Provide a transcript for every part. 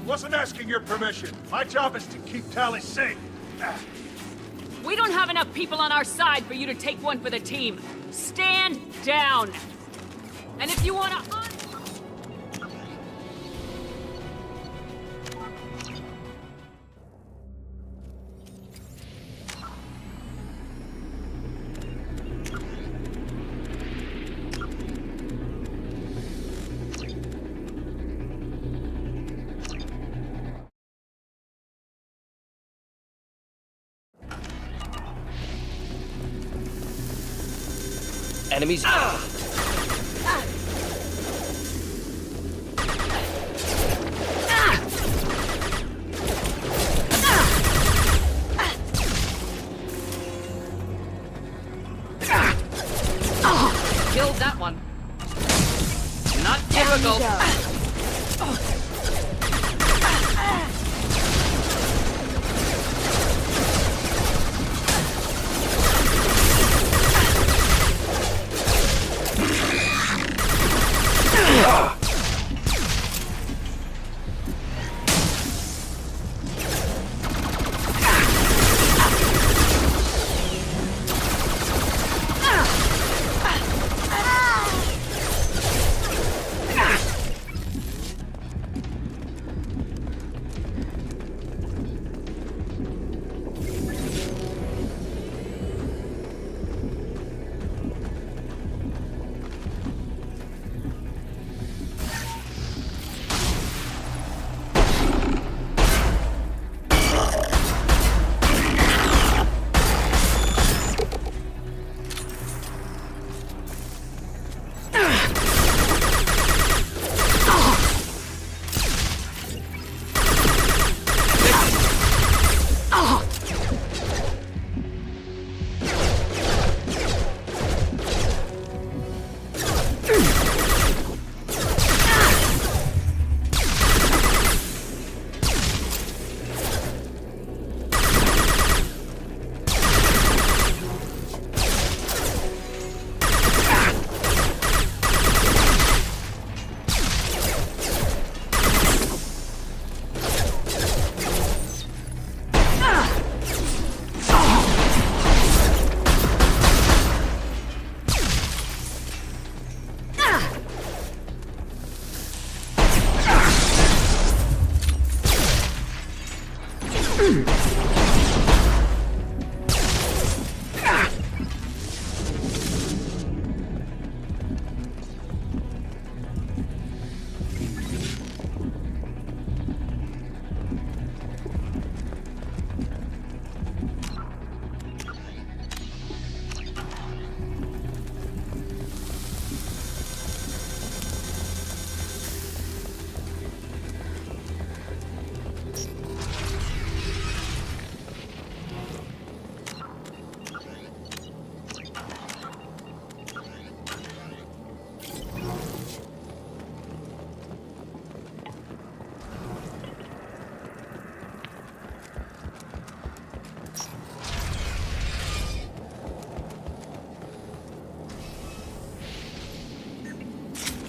Wasn't asking your permission. My job is to keep Tally safe. We don't have enough people on our side for you to take one for the team. Stand down. And if you want to... Enemies. Killed that one. Not difficult.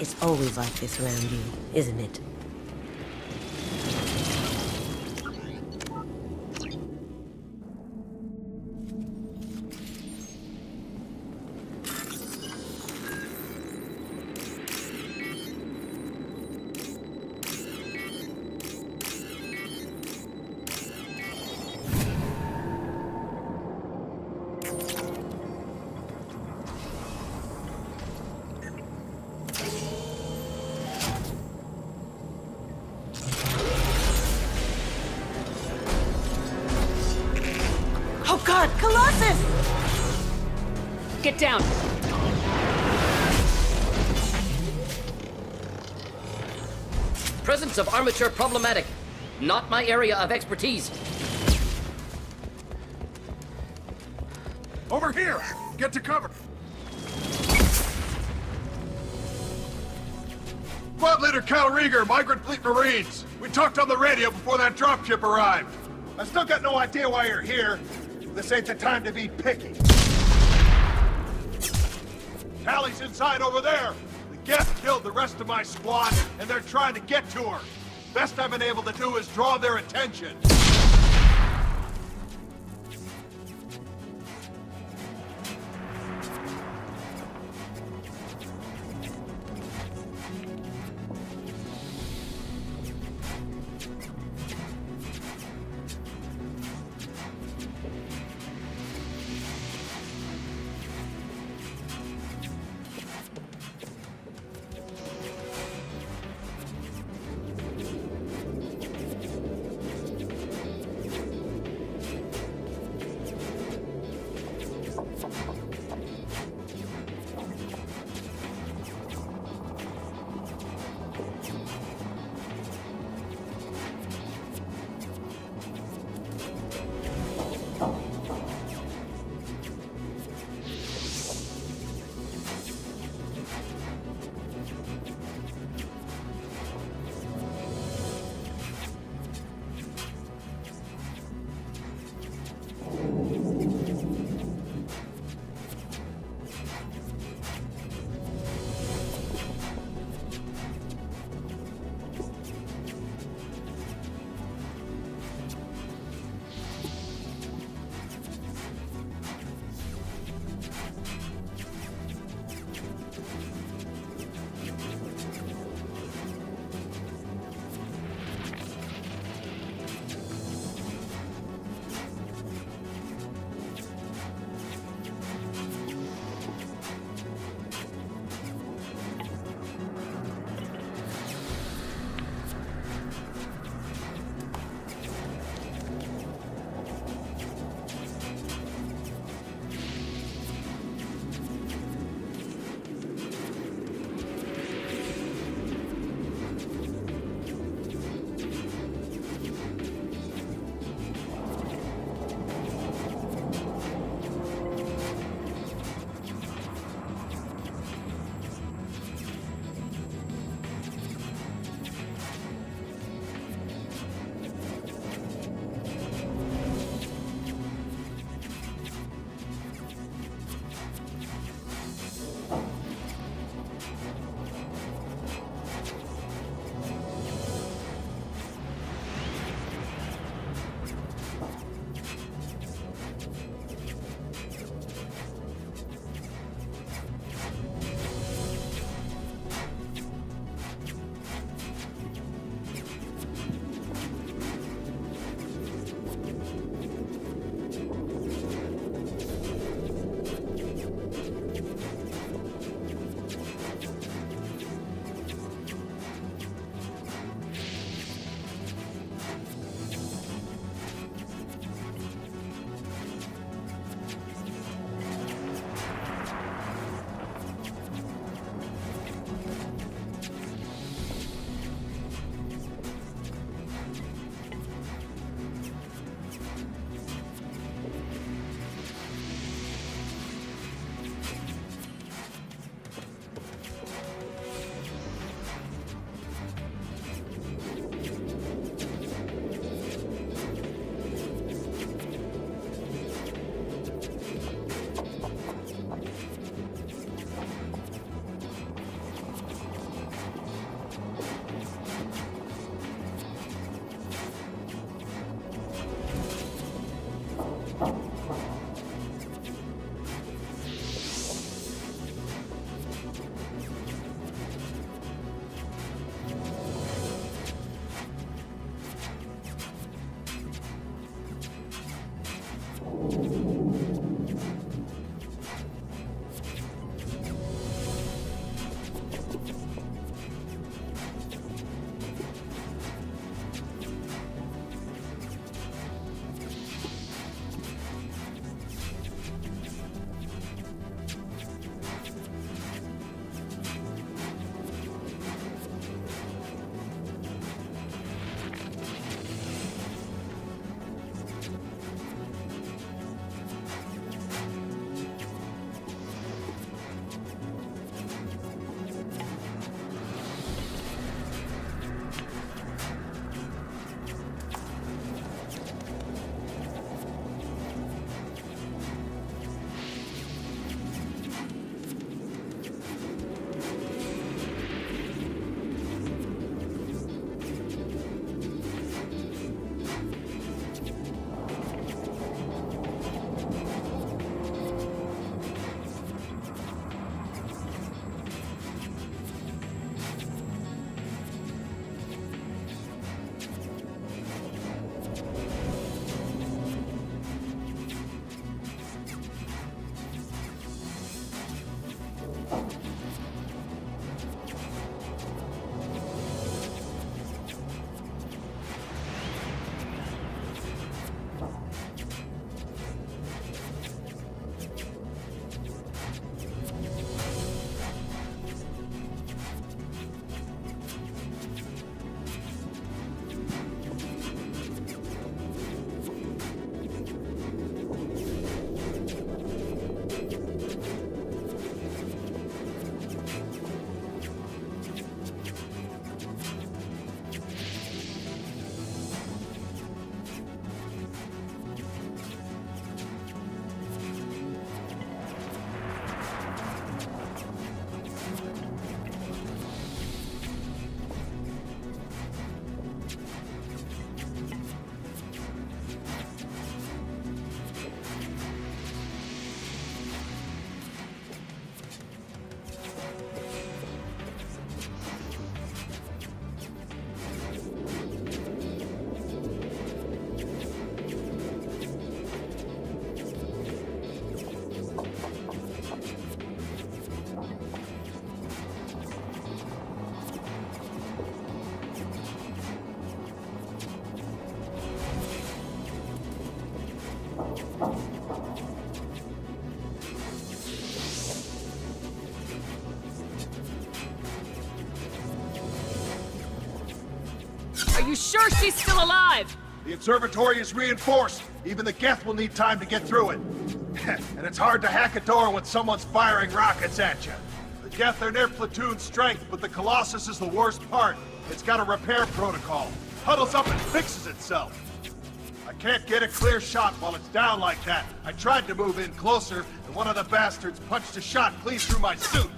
It's always like this around you, isn't it? Oh God, Colossus! Get down. Presence of armature problematic. Not my area of expertise. Over here! Get to cover! Squad Leader Cal Rieger, Migrant Fleet Marines. We talked on the radio before that dropship arrived. I still got no idea why you're here. This ain't the time to be picky. Tally's inside over there. The Geth killed the rest of my squad, and they're trying to get to her. Best I've been able to do is draw their attention. You sure she's still alive? The observatory is reinforced. Even the Geth will need time to get through it. And it's hard to hack a door when someone's firing rockets at you. The Geth are near platoon strength, but the Colossus is the worst part. It's got a repair protocol. Huddles up and fixes itself. I can't get a clear shot while it's down like that. I tried to move in closer, and one of the bastards punched a shot clean through my suit.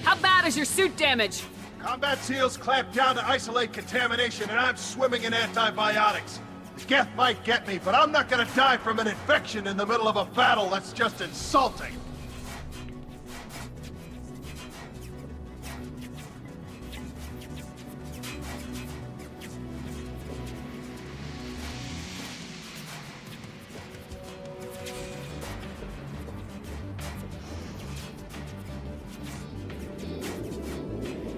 How bad is your suit damage? Combat SEALs clamp down to isolate contamination, and I'm swimming in antibiotics. The Geth might get me, but I'm not gonna die from an infection in the middle of a battle. That's just insulting.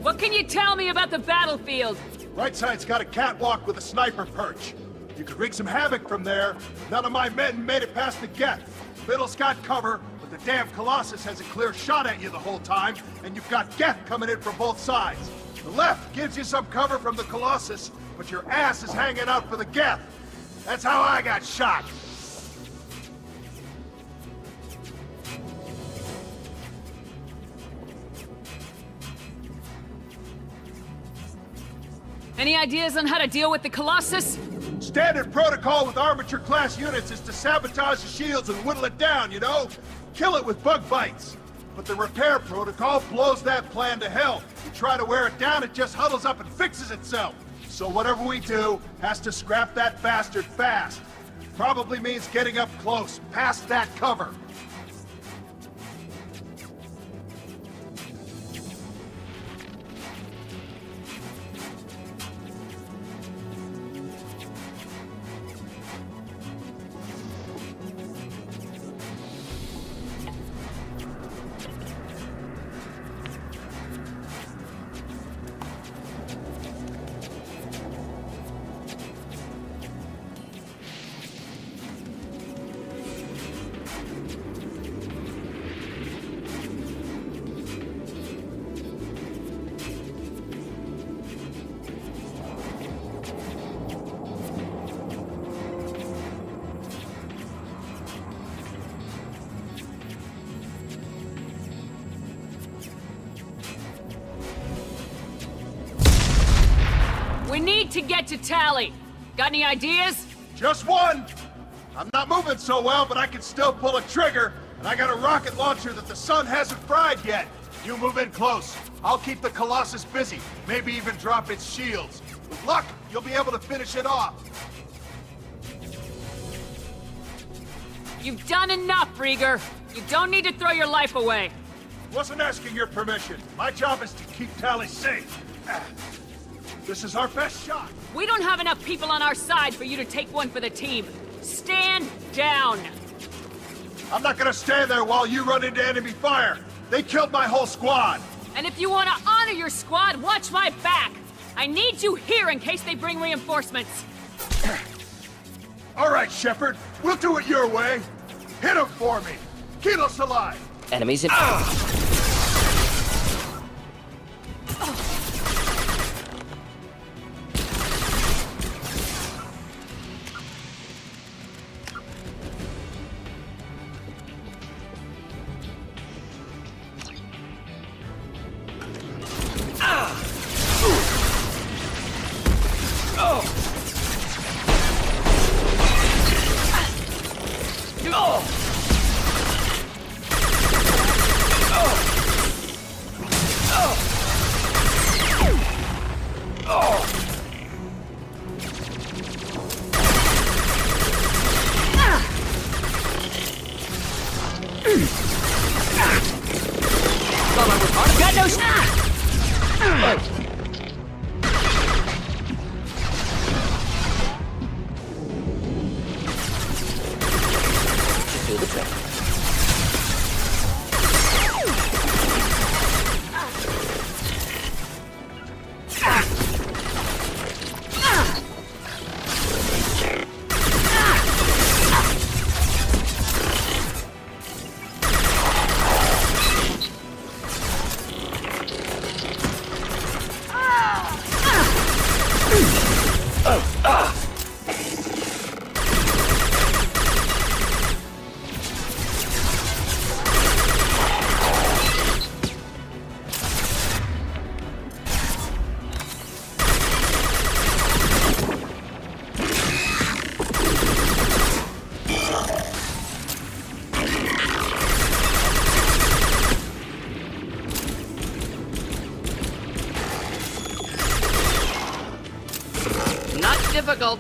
What can you tell me about the battlefield? Right side's got a catwalk with a sniper perch. You could wreak some havoc from there. None of my men made it past the Geth. Middle's got cover, but the damn Colossus has a clear shot at you the whole time, and you've got Geth coming in from both sides. The left gives you some cover from the Colossus, but your ass is hanging out for the Geth. That's how I got shot. Any ideas on how to deal with the Colossus? Standard protocol with armature-class units is to sabotage the shields and whittle it down, you know? Kill it with bug bites. But the repair protocol blows that plan to hell. You try to wear it down, it just huddles up and fixes itself. So whatever we do has to scrap that bastard fast. Probably means getting up close, past that cover. We need to get to Tally. Got any ideas? Just one! I'm not moving so well, but I can still pull a trigger, and I got a rocket launcher that the sun hasn't fried yet. You move in close. I'll keep the Colossus busy, maybe even drop its shields. With luck, you'll be able to finish it off. You've done enough, Rieger. You don't need to throw your life away. Wasn't asking your permission. My job is to keep Tally safe. This is our best shot. We don't have enough people on our side for you to take one for the team. Stand down. I'm not gonna stand there while you run into enemy fire. They killed my whole squad. And if you want to honor your squad, watch my back! I need you here in case they bring reinforcements! All right, Shepard. We'll do it your way. Hit him for me. Keep us alive. Enemies in... Got no Do the trick. Not difficult.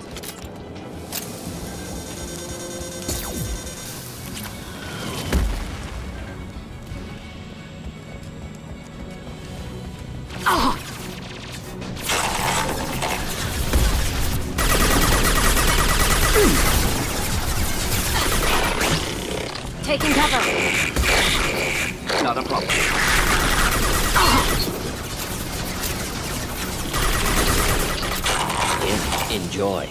Taking cover. Not a problem. Enjoy.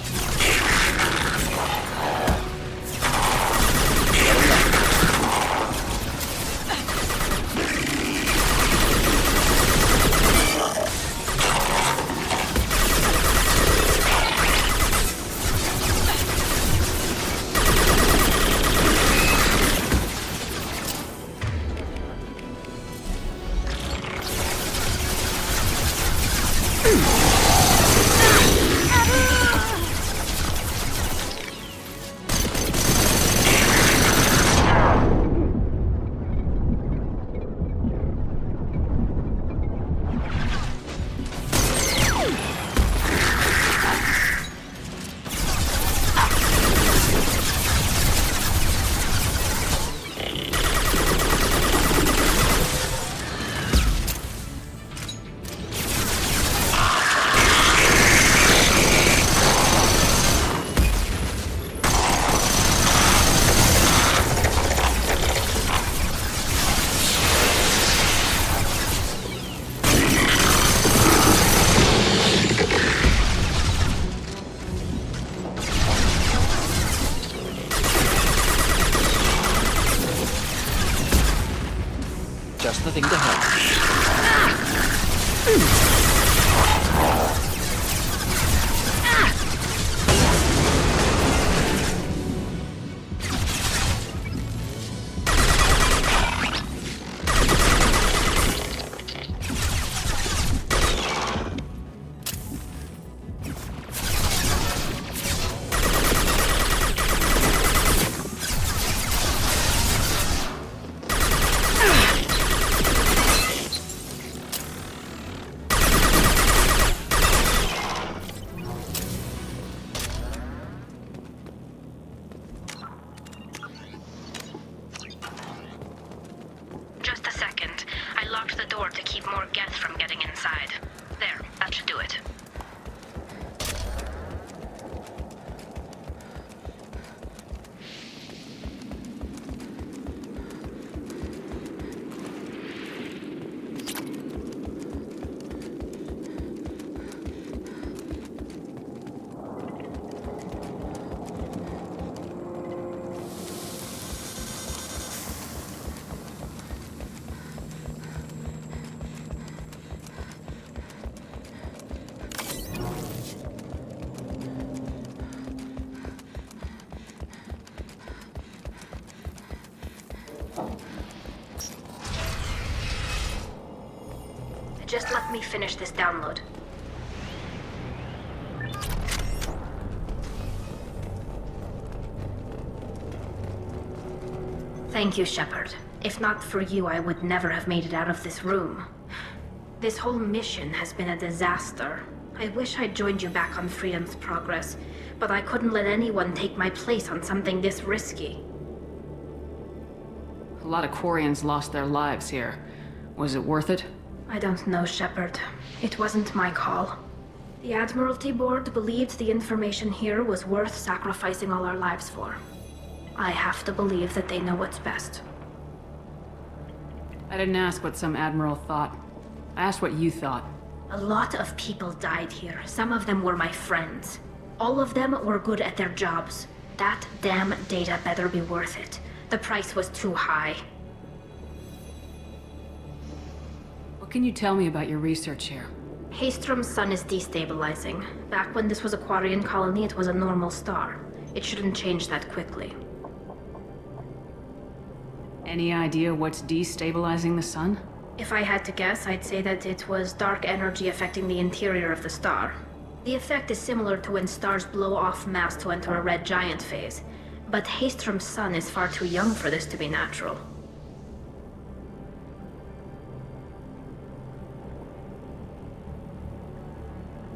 Just the thing to help. Just a second. I locked the door to keep more Geth from getting inside. There, that should do it. Just let me finish this download. Thank you, Shepard. If not for you, I would never have made it out of this room. This whole mission has been a disaster. I wish I'd joined you back on Freedom's Progress, but I couldn't let anyone take my place on something this risky. A lot of Quarians lost their lives here. Was it worth it? I don't know, Shepard. It wasn't my call. The Admiralty Board believed the information here was worth sacrificing all our lives for. I have to believe that they know what's best. I didn't ask what some admiral thought. I asked what you thought. A lot of people died here. Some of them were my friends. All of them were good at their jobs. That damn data better be worth it. The price was too high. What can you tell me about your research here? Haystrom's sun is destabilizing. Back when this was a Quarian colony, it was a normal star. It shouldn't change that quickly. Any idea what's destabilizing the sun? If I had to guess, I'd say that it was dark energy affecting the interior of the star. The effect is similar to when stars blow off mass to enter a red giant phase. But Haystrom's sun is far too young for this to be natural.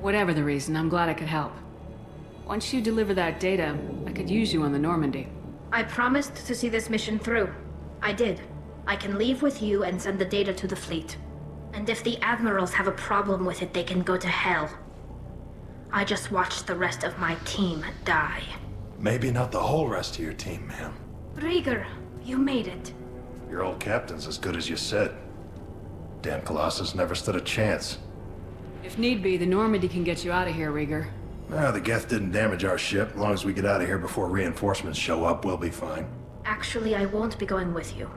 Whatever the reason, I'm glad I could help. Once you deliver that data, I could use you on the Normandy. I promised to see this mission through. I did. I can leave with you and send the data to the fleet. And if the admirals have a problem with it, they can go to hell. I just watched the rest of my team die. Maybe not the whole rest of your team, ma'am. Rieger, you made it. Your old captain's as good as you said. Damn Colossus never stood a chance. If need be, the Normandy can get you out of here, Rieger. The Geth didn't damage our ship. As long as we get out of here before reinforcements show up, we'll be fine. Actually, I won't be going with you.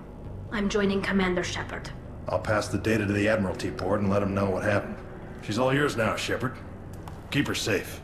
I'm joining Commander Shepard. I'll pass the data to the Admiralty Board and let them know what happened. She's all yours now, Shepard. Keep her safe.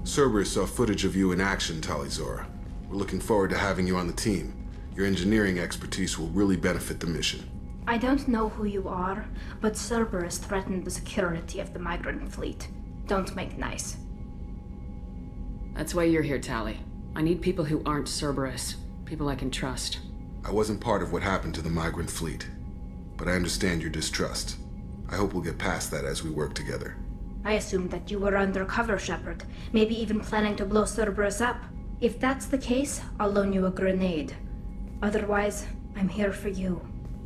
Cerberus saw footage of you in action, Talizora. We're looking forward to having you on the team. Your engineering expertise will really benefit the mission. I don't know who you are, but Cerberus threatened the security of the migrant fleet. Don't make nice. That's why you're here, Tali. I need people who aren't Cerberus. People I can trust. I wasn't part of what happened to the migrant fleet, but I understand your distrust. I hope we'll get past that as we work together. I assumed that you were undercover, Shepard. Maybe even planning to blow Cerberus up. If that's the case, I'll loan you a grenade. Otherwise, I'm here for you,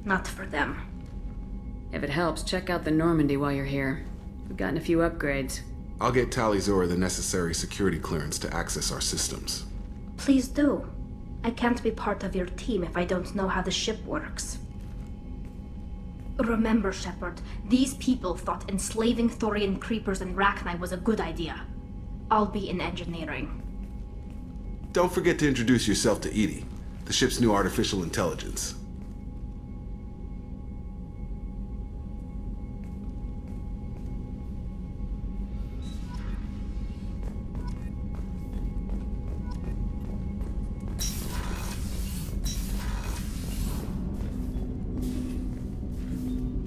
not for them. If it helps, check out the Normandy while you're here. We've gotten a few upgrades. I'll get Talizora the necessary security clearance to access our systems. Please do. I can't be part of your team if I don't know how the ship works. Remember, Shepard, these people thought enslaving Thorian creepers and Rachni was a good idea. I'll be in engineering. Don't forget to introduce yourself to Edie, the ship's new artificial intelligence.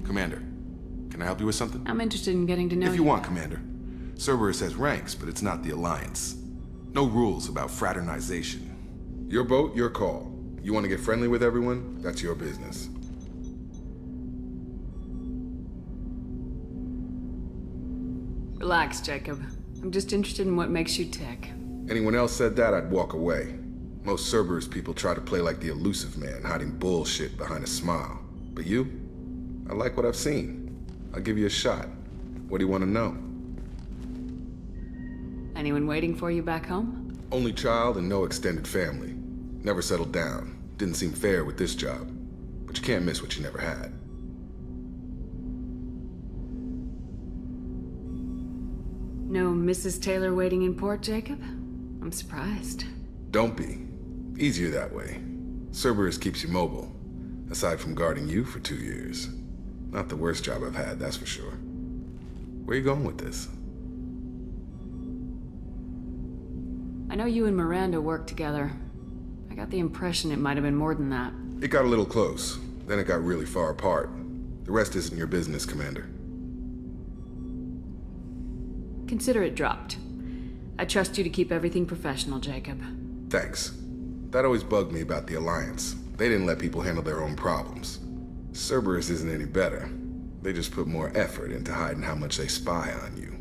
Commander, can I help you with something? I'm interested in getting to know If you want, Commander. Cerberus has ranks, but it's not the Alliance. No rules about fraternization. Your boat, your call. You want to get friendly with everyone? That's your business. Relax, Jacob. I'm just interested in what makes you tick. Anyone else said that, I'd walk away. Most Cerberus people try to play like the elusive man, hiding bullshit behind a smile. But you? I like what I've seen. I'll give you a shot. What do you want to know? Anyone waiting for you back home? Only child and no extended family. Never settled down. Didn't seem fair with this job. But you can't miss what you never had. No Mrs. Taylor waiting in port, Jacob? I'm surprised. Don't be. Easier that way. Cerberus keeps you mobile. Aside from guarding you for 2 years. Not the worst job I've had, that's for sure. Where are you going with this? I know you and Miranda worked together. I got the impression it might have been more than that. It got a little close. Then it got really far apart. The rest isn't your business, Commander. Consider it dropped. I trust you to keep everything professional, Jacob. Thanks. That always bugged me about the Alliance. They didn't let people handle their own problems. Cerberus isn't any better. They just put more effort into hiding how much they spy on you.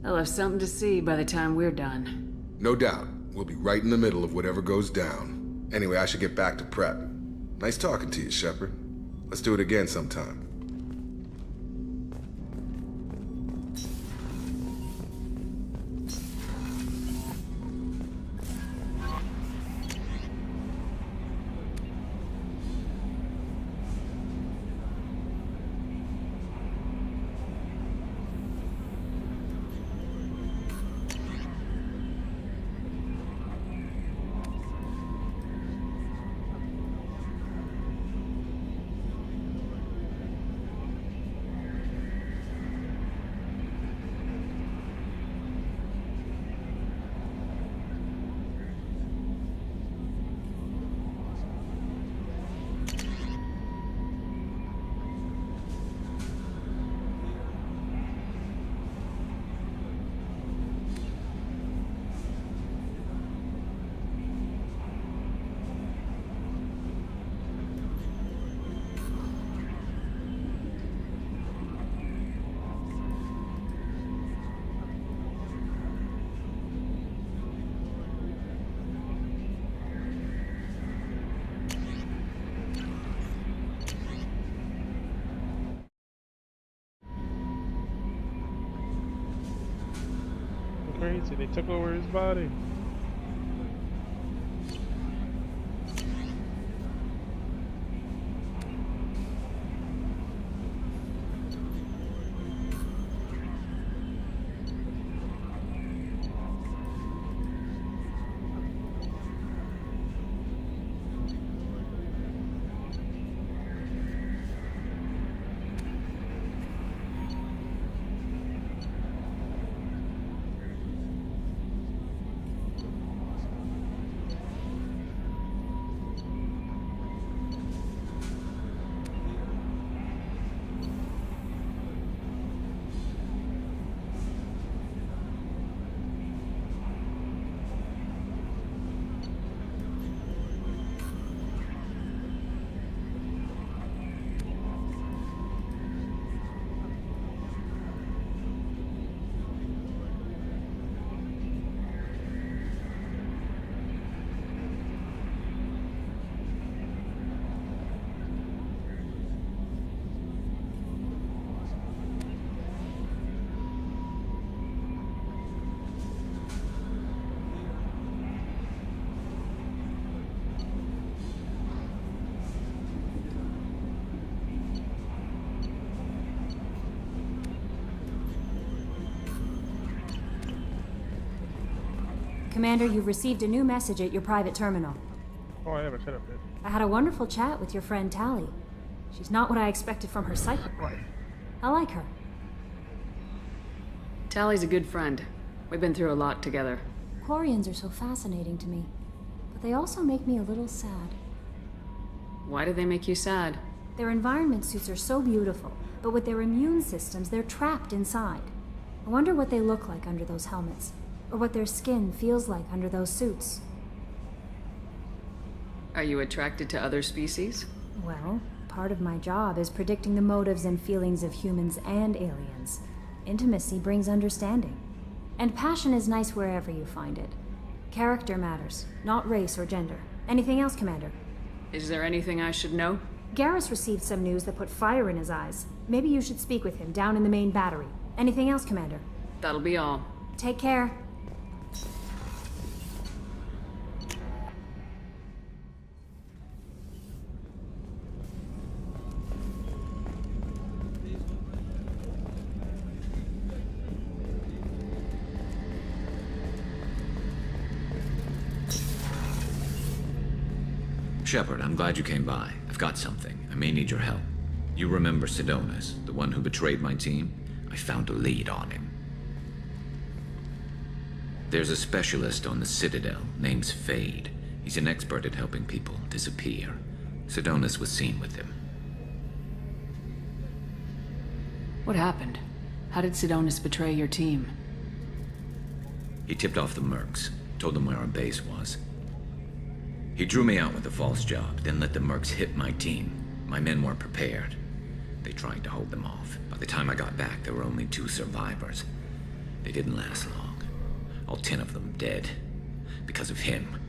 They'll have something to see by the time we're done. No doubt. We'll be right in the middle of whatever goes down. Anyway, I should get back to prep. Nice talking to you, Shepard. Let's do it again sometime. Crazy, they took over his body. Commander, you've received a new message at your private terminal. Oh, I haven't set up yet. I had a wonderful chat with your friend Tally. She's not what I expected from her psychic wife. I like her. Tally's a good friend. We've been through a lot together. Quarians are so fascinating to me, but they also make me a little sad. Why do they make you sad? Their environment suits are so beautiful, but with their immune systems, they're trapped inside. I wonder what they look like under those helmets, or what their skin feels like under those suits. Are you attracted to other species? Well, part of my job is predicting the motives and feelings of humans and aliens. Intimacy brings understanding. And passion is nice wherever you find it. Character matters, not race or gender. Anything else, Commander? Is there anything I should know? Garrus received some news that put fire in his eyes. Maybe you should speak with him down in the main battery. Anything else, Commander? That'll be all. Take care. Shepard, I'm glad you came by. I've got something. I may need your help. You remember Sidonus, the one who betrayed my team? I found a lead on him. There's a specialist on the Citadel, name's Fade. He's an expert at helping people disappear. Sidonus was seen with him. What happened? How did Sidonus betray your team? He tipped off the mercs, told them where our base was. He drew me out with a false job, then let the mercs hit my team. My men weren't prepared. They tried to hold them off. By the time I got back, there were only 2 survivors. They didn't last long. All 10 of them dead. Because of him.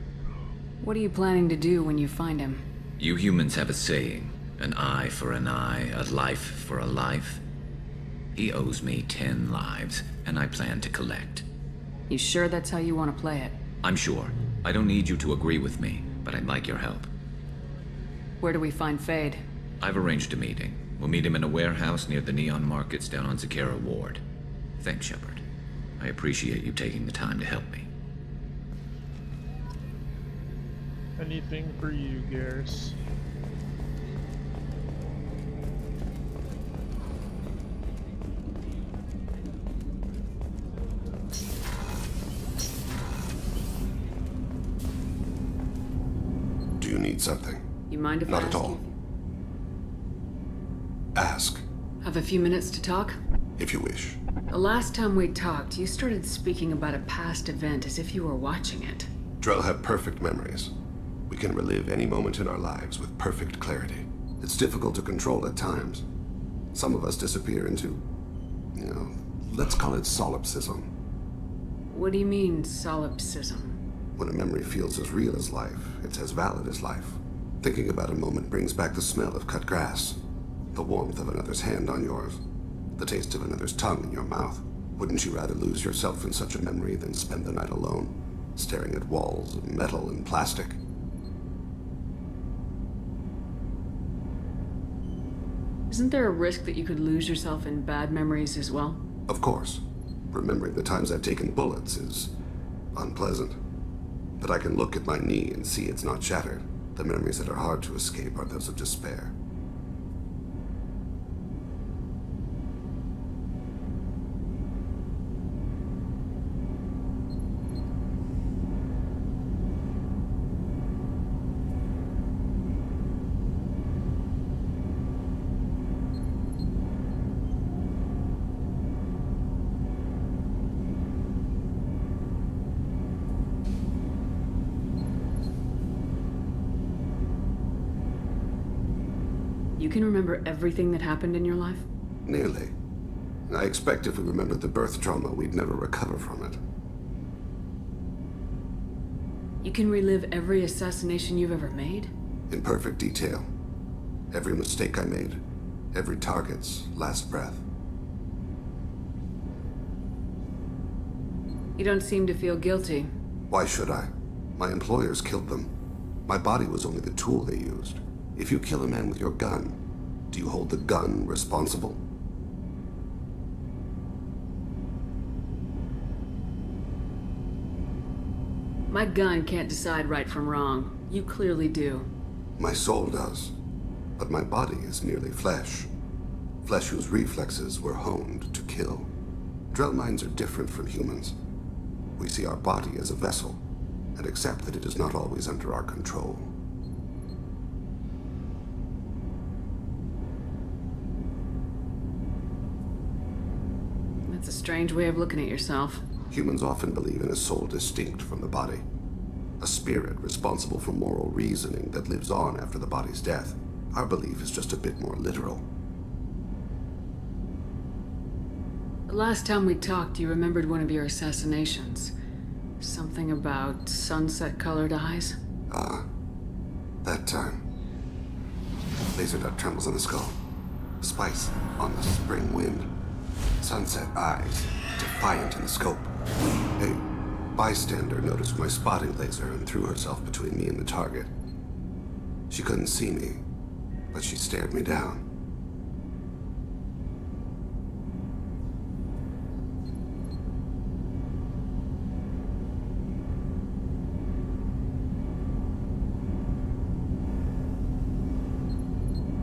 What are you planning to do when you find him? You humans have a saying, an eye for an eye, a life for a life. He owes me 10 lives, and I plan to collect. You sure that's how you want to play it? I'm sure. I don't need you to agree with me, but I'd like your help. Where do we find Fade? I've arranged a meeting. We'll meet him in a warehouse near the Neon Markets down on Zakera Ward. Thanks, Shepard. I appreciate you taking the time to help me. Anything for you, Garrus. Do you need something? You mind if I Not ask at all. you? Ask, Have a few minutes to talk? if you wish. The last time we talked, you started speaking about a past event as if you were watching it. Drell have perfect memories. We can relive any moment in our lives with perfect clarity. It's difficult to control at times. Some of us disappear into, let's call it solipsism. What do you mean, solipsism? When a memory feels as real as life, it's as valid as life. Thinking about a moment brings back the smell of cut grass, the warmth of another's hand on yours, the taste of another's tongue in your mouth. Wouldn't you rather lose yourself in such a memory than spend the night alone, staring at walls of metal and plastic? Isn't there a risk that you could lose yourself in bad memories as well? Of course. Remembering the times I've taken bullets is unpleasant. But I can look at my knee and see it's not shattered. The memories that are hard to escape are those of despair. You can remember everything that happened in your life? Nearly. I expect if we remembered the birth trauma, we'd never recover from it. You can relive every assassination you've ever made? In perfect detail. Every mistake I made. Every target's last breath. You don't seem to feel guilty. Why should I? My employers killed them. My body was only the tool they used. If you kill a man with your gun, do you hold the gun responsible? My gun can't decide right from wrong. You clearly do. My soul does, but my body is merely flesh. Flesh whose reflexes were honed to kill. Drell minds are different from humans. We see our body as a vessel, and accept that it is not always under our control. That's a strange way of looking at yourself. Humans often believe in a soul distinct from the body. A spirit responsible for moral reasoning that lives on after the body's death. Our belief is just a bit more literal. The last time we talked, you remembered one of your assassinations. Something about sunset-colored eyes? That time. Laser dot trembles on the skull. Spice on the spring wind. Sunset eyes, defiant in the scope. A bystander noticed my spotting laser and threw herself between me and the target. She couldn't see me, but she stared me down.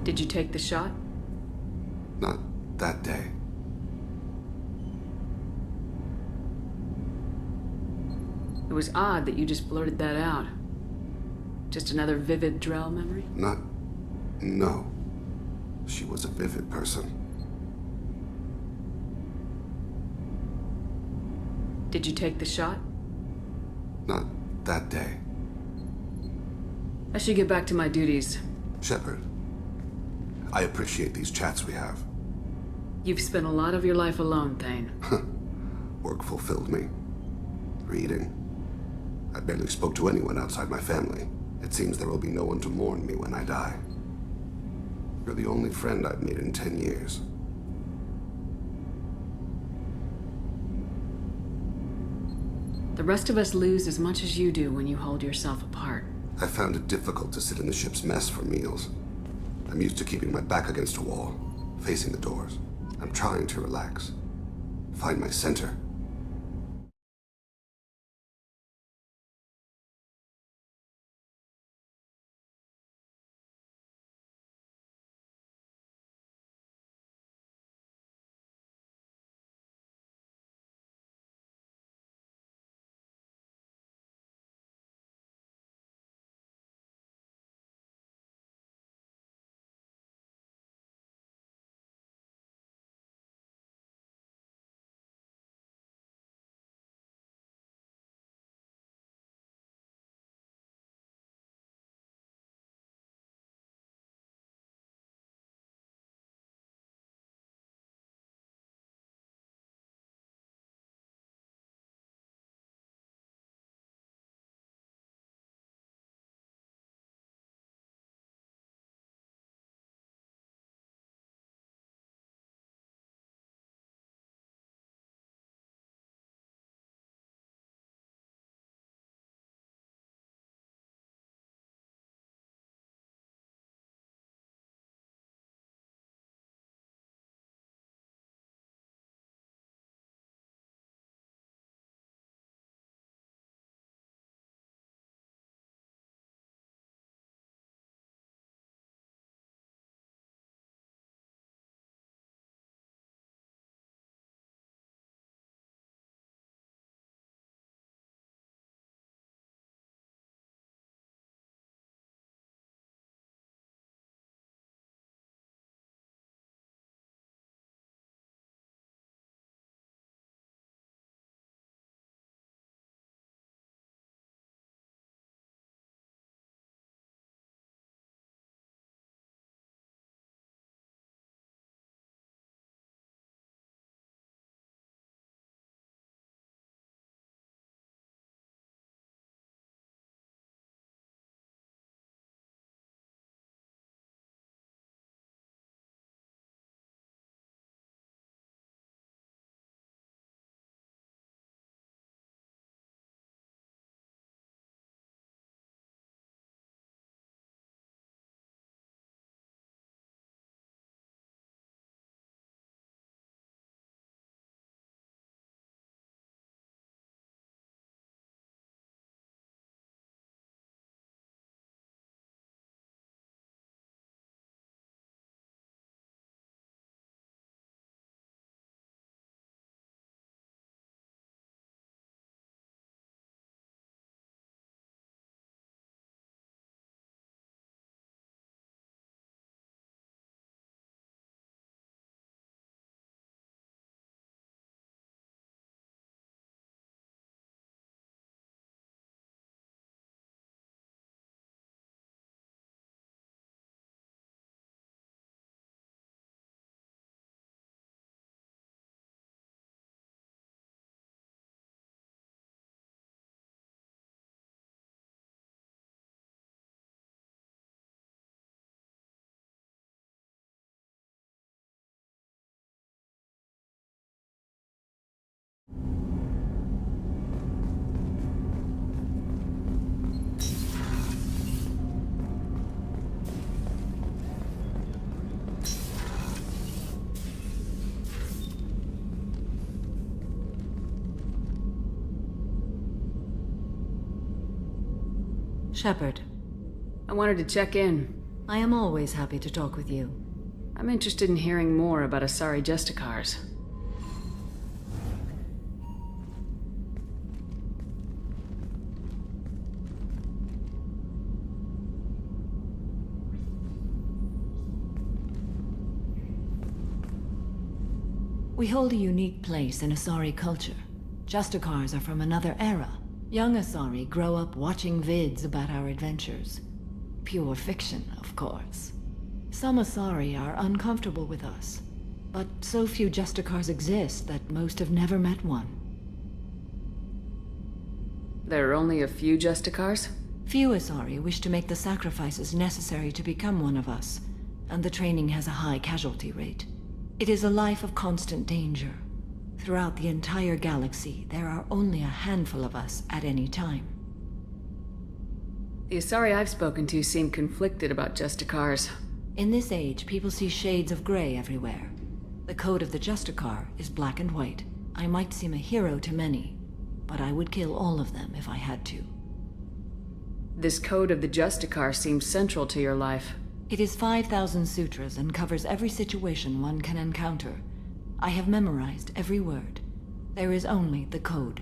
Did you take the shot? Not that day. It was odd that you just blurted that out. Just another vivid Drell memory? No. She was a vivid person. Did you take the shot? Not that day. I should get back to my duties. Shepard, I appreciate these chats we have. You've spent a lot of your life alone, Thane. Work fulfilled me. Reading. I barely spoke to anyone outside my family. It seems there will be no one to mourn me when I die. You're the only friend I've made in 10 years. The rest of us lose as much as you do when you hold yourself apart. I found it difficult to sit in the ship's mess for meals. I'm used to keeping my back against a wall, facing the doors. I'm trying to relax, find my center. Shepard, I wanted to check in. I am always happy to talk with you. I'm interested in hearing more about Asari Justicars. We hold a unique place in Asari culture. Justicars are from another era. Young Asari grow up watching vids about our adventures. Pure fiction, of course. Some Asari are uncomfortable with us, but so few Justicars exist that most have never met one. There are only a few Justicars? Few Asari wish to make the sacrifices necessary to become one of us, and the training has a high casualty rate. It is a life of constant danger. Throughout the entire galaxy, there are only a handful of us at any time. The Asari I've spoken to seem conflicted about Justicars. In this age, people see shades of gray everywhere. The code of the Justicar is black and white. I might seem a hero to many, but I would kill all of them if I had to. This code of the Justicar seems central to your life. It is 5,000 sutras and covers every situation one can encounter. I have memorized every word. There is only the code.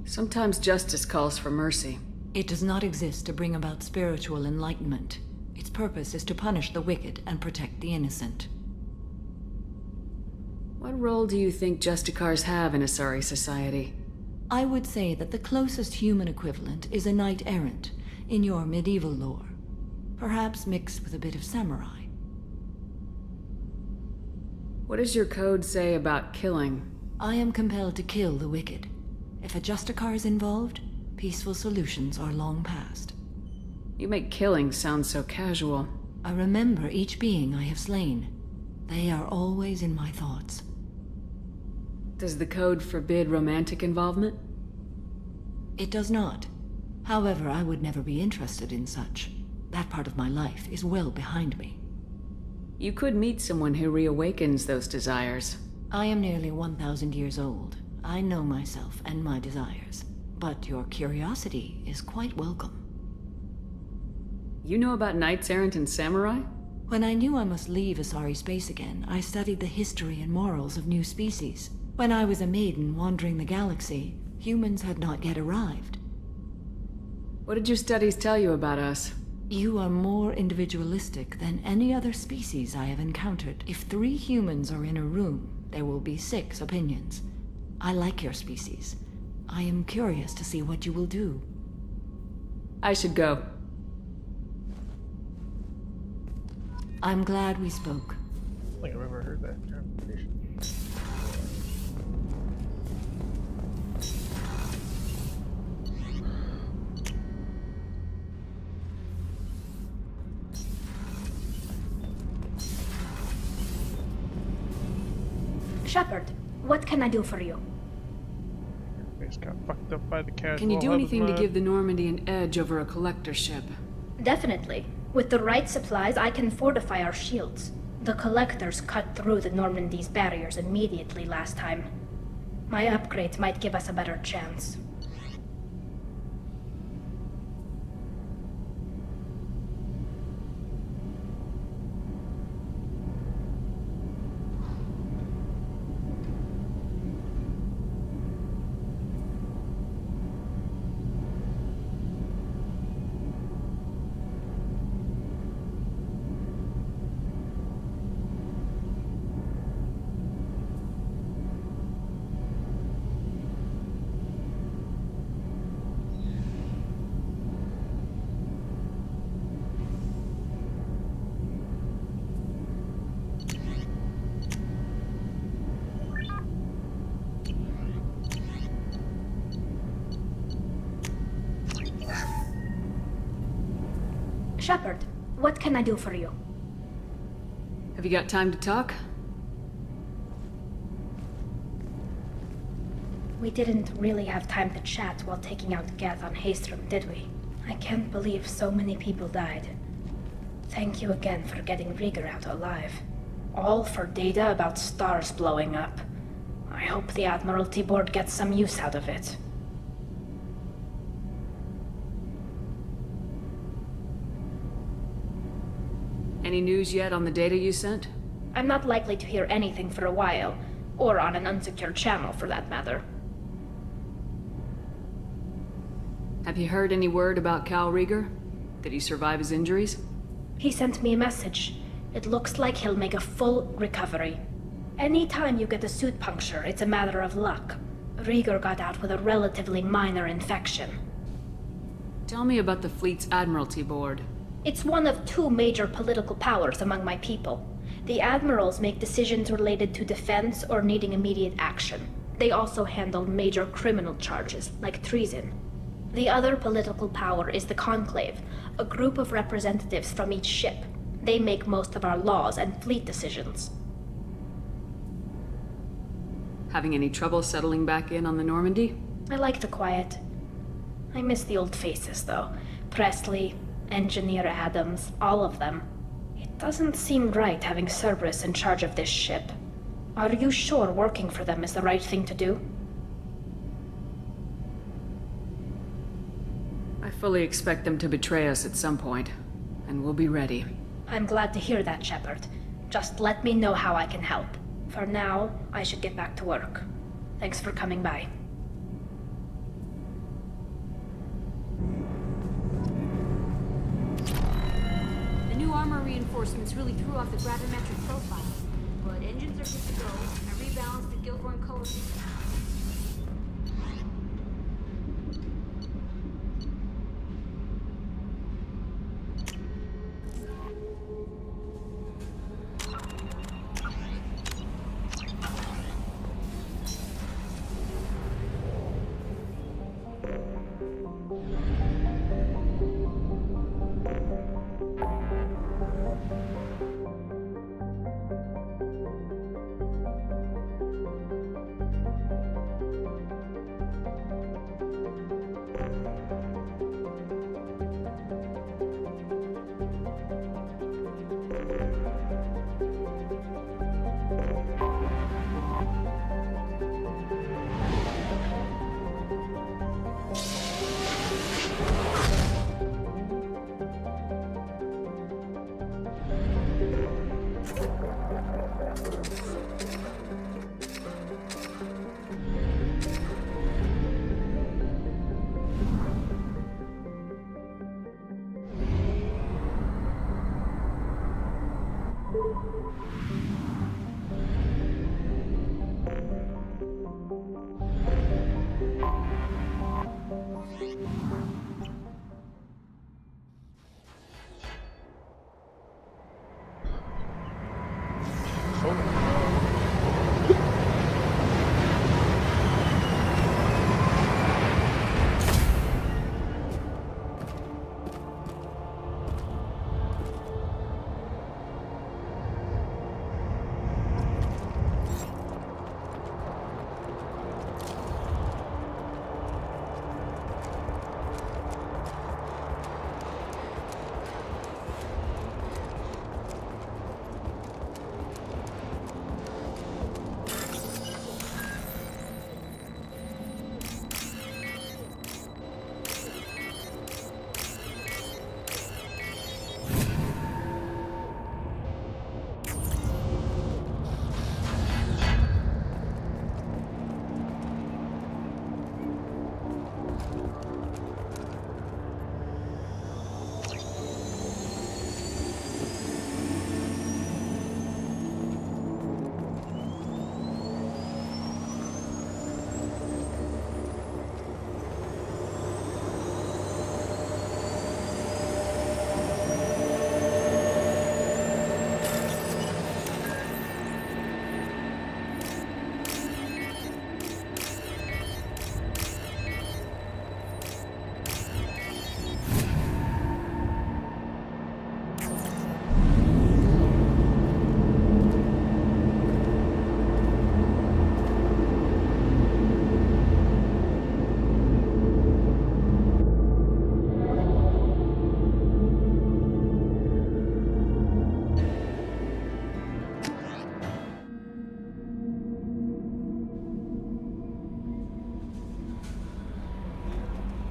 Sometimes justice calls for mercy. It does not exist to bring about spiritual enlightenment. Its purpose is to punish the wicked and protect the innocent. What role do you think Justicars have in Asari society? I would say that the closest human equivalent is a knight-errant in your medieval lore. Perhaps mixed with a bit of samurai. What does your code say about killing? I am compelled to kill the wicked. If a Justicar is involved, peaceful solutions are long past. You make killing sound so casual. I remember each being I have slain. They are always in my thoughts. Does the code forbid romantic involvement? It does not. However, I would never be interested in such. That part of my life is well behind me. You could meet someone who reawakens those desires. I am nearly 1,000 years old. I know myself and my desires. But your curiosity is quite welcome. You know about knights errant and samurai? When I knew I must leave Asari space again, I studied the history and morals of new species. When I was a maiden wandering the galaxy, humans had not yet arrived. What did your studies tell you about us? You are more individualistic than any other species I have encountered. If 3 humans are in a room, there will be 6 opinions. I like your species. I am curious to see what you will do. I should go. I'm glad we spoke. I don't think I've ever heard that conversation. Shepard, what can I do for you? Your face got fucked up by the casual. Can you do hub anything to mod. give the Normandy an edge over a collector ship? Definitely. With the right supplies, I can fortify our shields. The collectors cut through the Normandy's barriers immediately last time. My upgrades might give us a better chance. Shepard, what can I do for you? Have you got time to talk? We didn't really have time to chat while taking out Geth on Haestrom, did we? I can't believe so many people died. Thank you again for getting Rieger out alive. All for data about stars blowing up. I hope the Admiralty Board gets some use out of it. Any news yet on the data you sent? I'm not likely to hear anything for a while, or on an unsecured channel for that matter. Have you heard any word about Cal Rieger? Did he survive his injuries? He sent me a message. It looks like he'll make a full recovery. Anytime you get a suit puncture, it's a matter of luck. Rieger got out with a relatively minor infection. Tell me about the fleet's Admiralty Board. It's one of two major political powers among my people. The admirals make decisions related to defense or needing immediate action. They also handle major criminal charges, like treason. The other political power is the Conclave, a group of representatives from each ship. They make most of our laws and fleet decisions. Having any trouble settling back in on the Normandy? I like the quiet. I miss the old faces, though. Presley, Engineer Adams, all of them. It doesn't seem right having Cerberus in charge of this ship. Are you sure working for them is the right thing to do? I fully expect them to betray us at some point, and we'll be ready. I'm glad to hear that, Shepard. Just let me know how I can help. For now, I should get back to work. Thanks for coming by. The new armor reinforcements really threw off the gravimetric profile, but engines are good to go. I rebalanced the Gilhorn coefficient.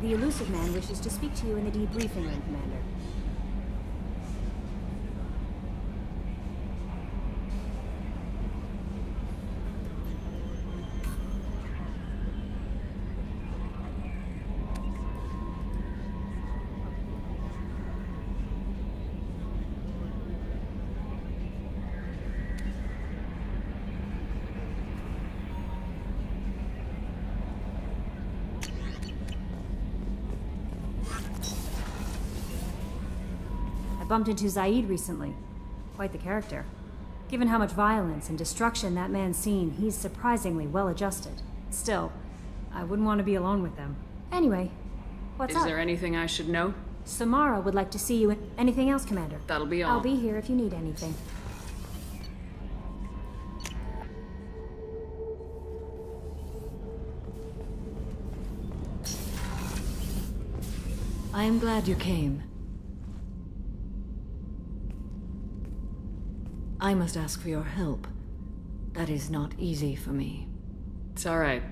The elusive man wishes to speak to you in the debriefing room, Commander. I bumped into Zaid recently. Quite the character. Given how much violence and destruction that man's seen, he's surprisingly well adjusted. Still, I wouldn't want to be alone with them. Anyway, what's up? Is there anything I should know? Samara would like to see you in... Anything else, Commander? That'll be all. I'll be here if you need anything. I am glad you came. I must ask for your help. That is not easy for me. It's alright.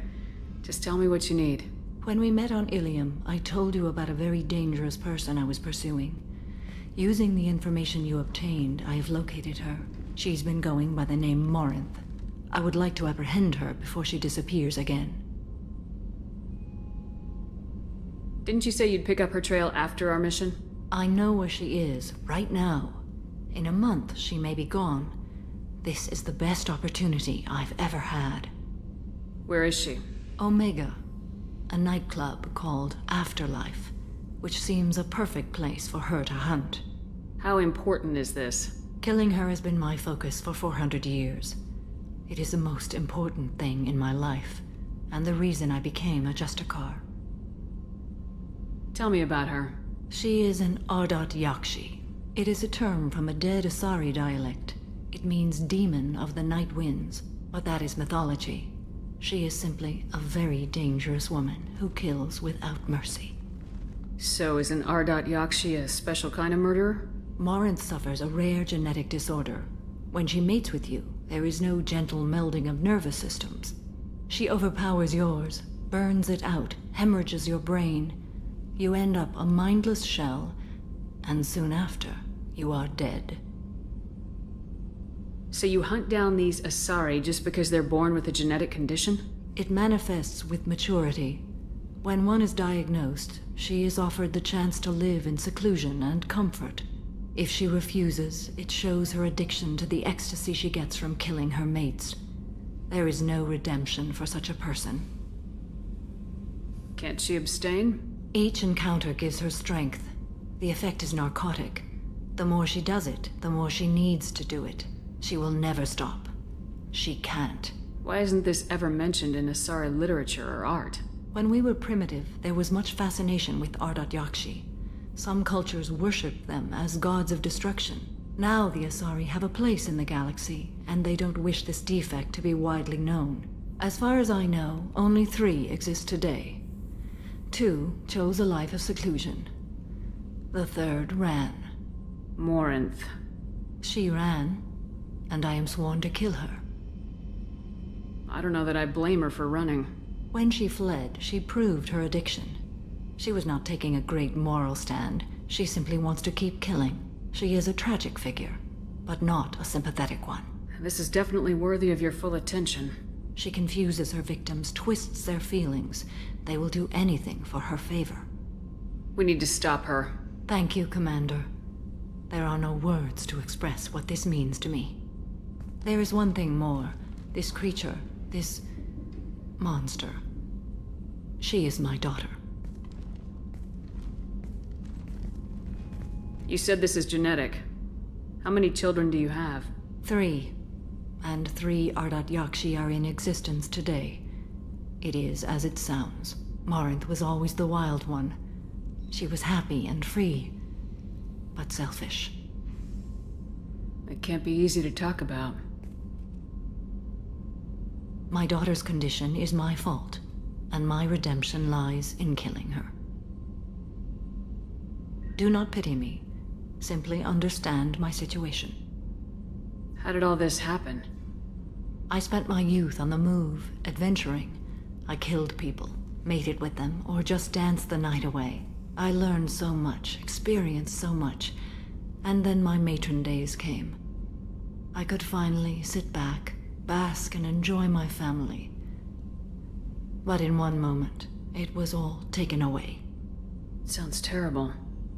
Just tell me what you need. When we met on Ilium, I told you about a very dangerous person I was pursuing. Using the information you obtained, I have located her. She's been going by the name Morinth. I would like to apprehend her before she disappears again. Didn't you say you'd pick up her trail after our mission? I know where she is, right now. In a month, she may be gone. This is the best opportunity I've ever had. Where is she? Omega, a nightclub called Afterlife, which seems a perfect place for her to hunt. How important is this? Killing her has been my focus for 400 years. It is the most important thing in my life, and the reason I became a Justicar. Tell me about her. She is an Ardat Yakshi. It is a term from a dead Asari dialect. It means demon of the night winds, but that is mythology. She is simply a very dangerous woman who kills without mercy. So is an Ardat Yakshi a special kind of murderer? Morinth suffers a rare genetic disorder. When she mates with you, there is no gentle melding of nervous systems. She overpowers yours, burns it out, hemorrhages your brain. You end up a mindless shell, and soon after, you are dead. So you hunt down these Asari just because they're born with a genetic condition? It manifests with maturity. When one is diagnosed, she is offered the chance to live in seclusion and comfort. If she refuses, it shows her addiction to the ecstasy she gets from killing her mates. There is no redemption for such a person. Can't she abstain? Each encounter gives her strength. The effect is narcotic. The more she does it, the more she needs to do it. She will never stop. She can't. Why isn't this ever mentioned in Asari literature or art? When we were primitive, there was much fascination with Ardat Yakshi. Some cultures worshipped them as gods of destruction. Now the Asari have a place in the galaxy, and they don't wish this defect to be widely known. As far as I know, only 3 exist today. 2 chose a life of seclusion. The 3rd ran. Morinth. She ran, and I am sworn to kill her. I don't know that I blame her for running. When she fled, she proved her addiction. She was not taking a great moral stand. She simply wants to keep killing. She is a tragic figure, but not a sympathetic one. This is definitely worthy of your full attention. She confuses her victims, twists their feelings. They will do anything for her favor. We need to stop her. Thank you, Commander. There are no words to express what this means to me. There is one thing more. This creature, this monster. She is my daughter. You said this is genetic. How many children do you have? 3. And 3 Ardat Yakshi are in existence today. It is as it sounds. Morinth was always the wild one. She was happy and free, but selfish. It can't be easy to talk about. My daughter's condition is my fault, and my redemption lies in killing her. Do not pity me. Simply understand my situation. How did all this happen? I spent my youth on the move, adventuring. I killed people, mated with them, or just danced the night away. I learned so much, experienced so much, and then my matron days came. I could finally sit back, bask and enjoy my family. But in one moment, it was all taken away. Sounds terrible.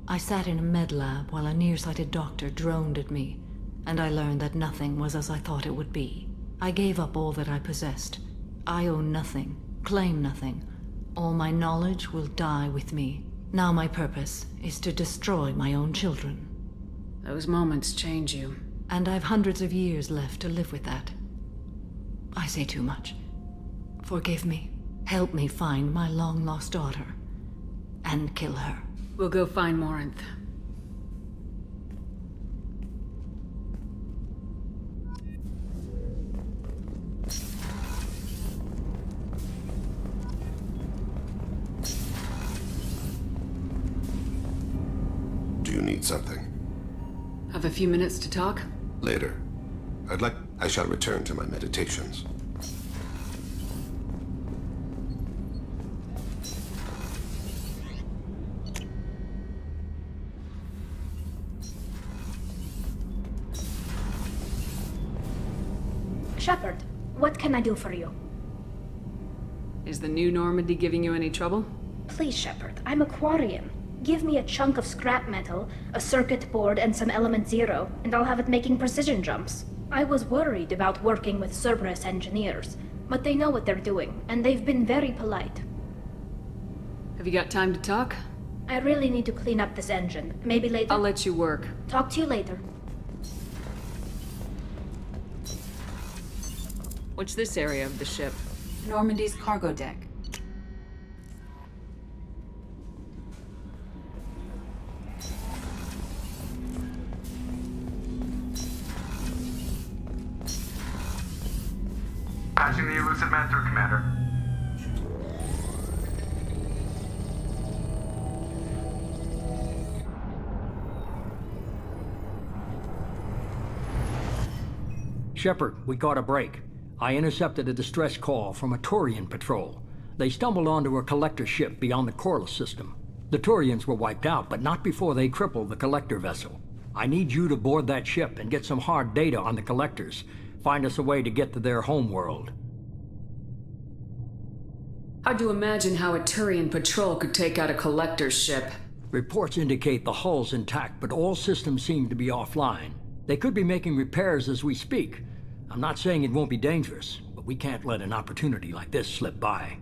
I sat in a med lab while a nearsighted doctor droned at me, and I learned that nothing was as I thought it would be. I gave up all that I possessed. I own nothing, claim nothing. All my knowledge will die with me. Now my purpose is to destroy my own children. Those moments change you. And I've hundreds of years left to live with that. I say too much. Forgive me. Help me find my long-lost daughter. And kill her. We'll go find Morinth. Do you need something? Have a few minutes to talk? Later. I shall return to my meditations. Shepard, what can I do for you? Is the new Normandy giving you any trouble? Please, Shepard, I'm a Quarian. Give me a chunk of scrap metal, a circuit board, and some element zero, and I'll have it making precision jumps. I was worried about working with Cerberus engineers, but they know what they're doing, and they've been very polite. Have you got time to talk? I really need to clean up this engine. Maybe later? I'll let you work. Talk to you later. What's this area of the ship? Normandy's cargo deck. Patching the elusive man through, Commander. Shepard, we caught a break. I intercepted a distress call from a Turian patrol. They stumbled onto a collector ship beyond the Corliss system. The Turians were wiped out, but not before they crippled the collector vessel. I need you to board that ship and get some hard data on the collectors. Find us a way to get to their homeworld. Hard to imagine how a Turian patrol could take out a collector's ship. Reports indicate the hull's intact, but all systems seem to be offline. They could be making repairs as we speak. I'm not saying it won't be dangerous, but we can't let an opportunity like this slip by.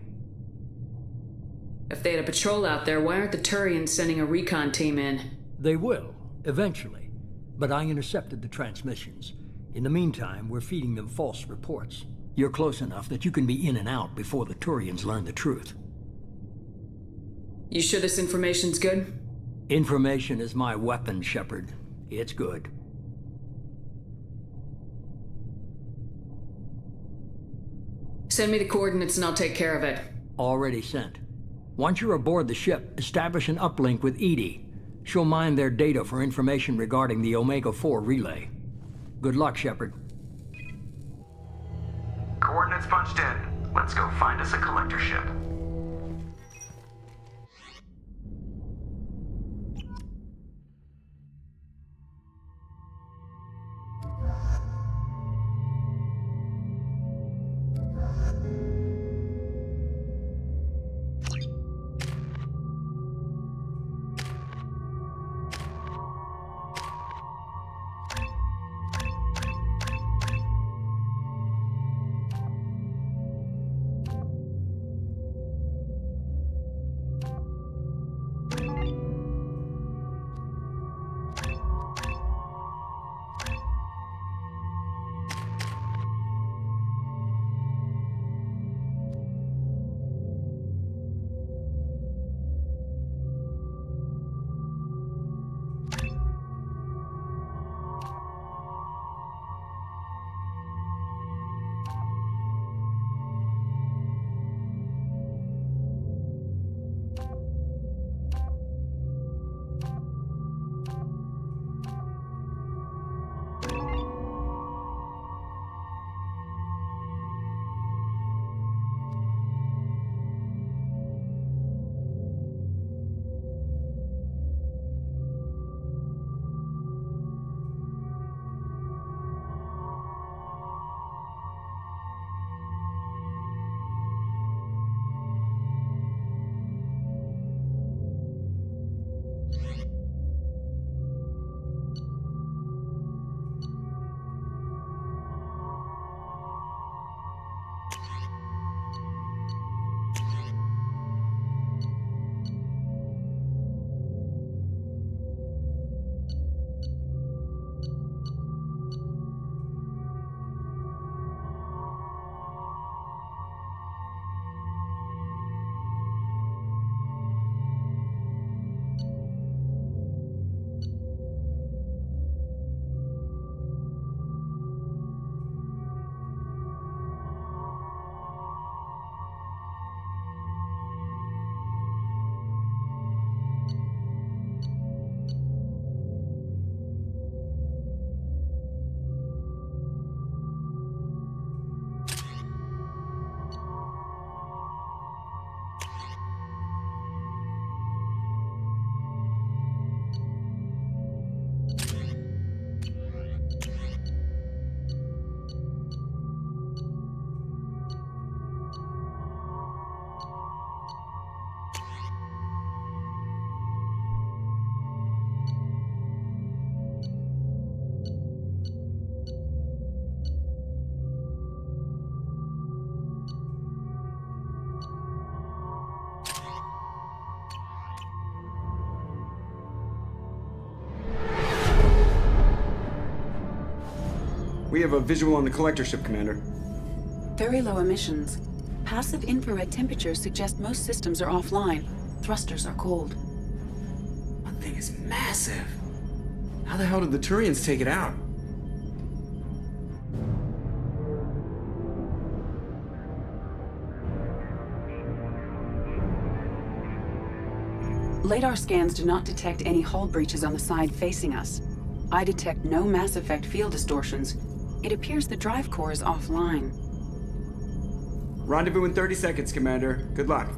If they had a patrol out there, why aren't the Turians sending a recon team in? They will, eventually. But I intercepted the transmissions. In the meantime, we're feeding them false reports. You're close enough that you can be in and out before the Turians learn the truth. You sure this information's good? Information is my weapon, Shepard. It's good. Send me the coordinates and I'll take care of it. Already sent. Once you're aboard the ship, establish an uplink with Edie. She'll mine their data for information regarding the Omega-4 relay. Good luck, Shepard. Coordinates punched in. Let's go find us a collector ship. We have a visual on the collector ship, Commander. Very low emissions. Passive infrared temperatures suggest most systems are offline. Thrusters are cold. That thing is massive. How the hell did the Turians take it out? Radar scans do not detect any hull breaches on the side facing us. I detect no Mass Effect field distortions. It appears the drive core is offline. Rendezvous in 30 seconds, Commander. Good luck.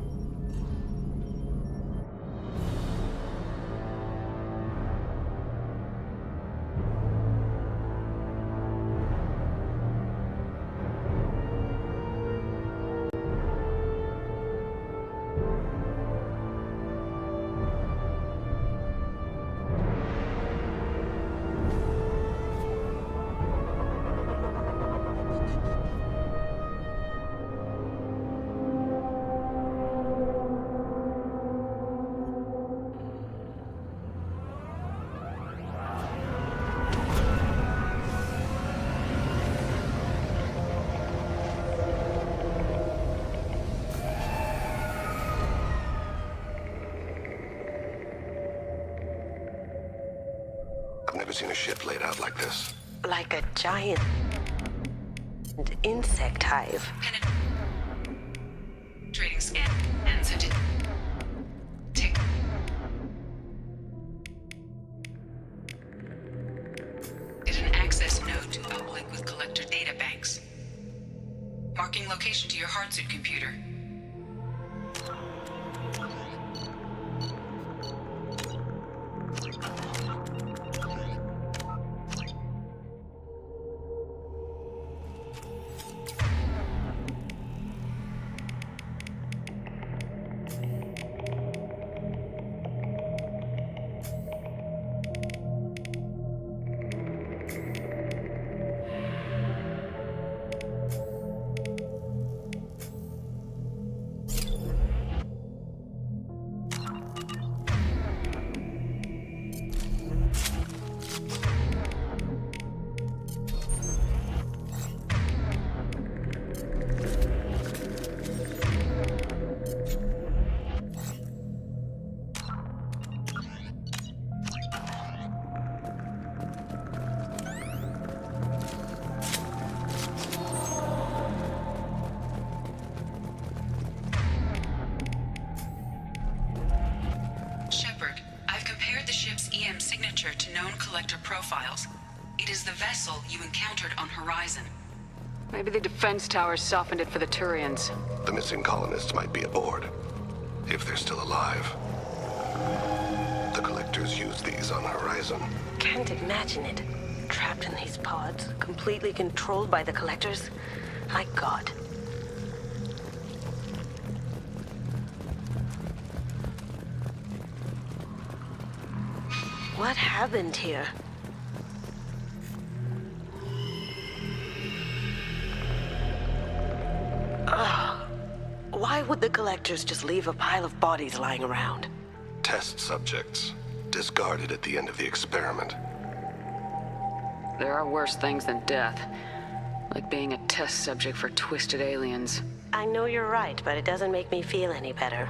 I've never seen a ship laid out like this. Like a giant insect hive. Trading scan and sent it. Tick. Did an access node to uplink with collector data banks. Marking location to your hardsuit computer. To known collector profiles. It is the vessel you encountered on Horizon. Maybe the defense towers softened it for the Turians. The missing colonists might be aboard, if they're still alive. The collectors use these on Horizon. Can't imagine it. Trapped in these pods, completely controlled by the collectors. My God. What happened here? Ugh. Why would the collectors just leave a pile of bodies lying around? Test subjects, discarded at the end of the experiment. There are worse things than death. Like being a test subject for twisted aliens. I know you're right, but it doesn't make me feel any better.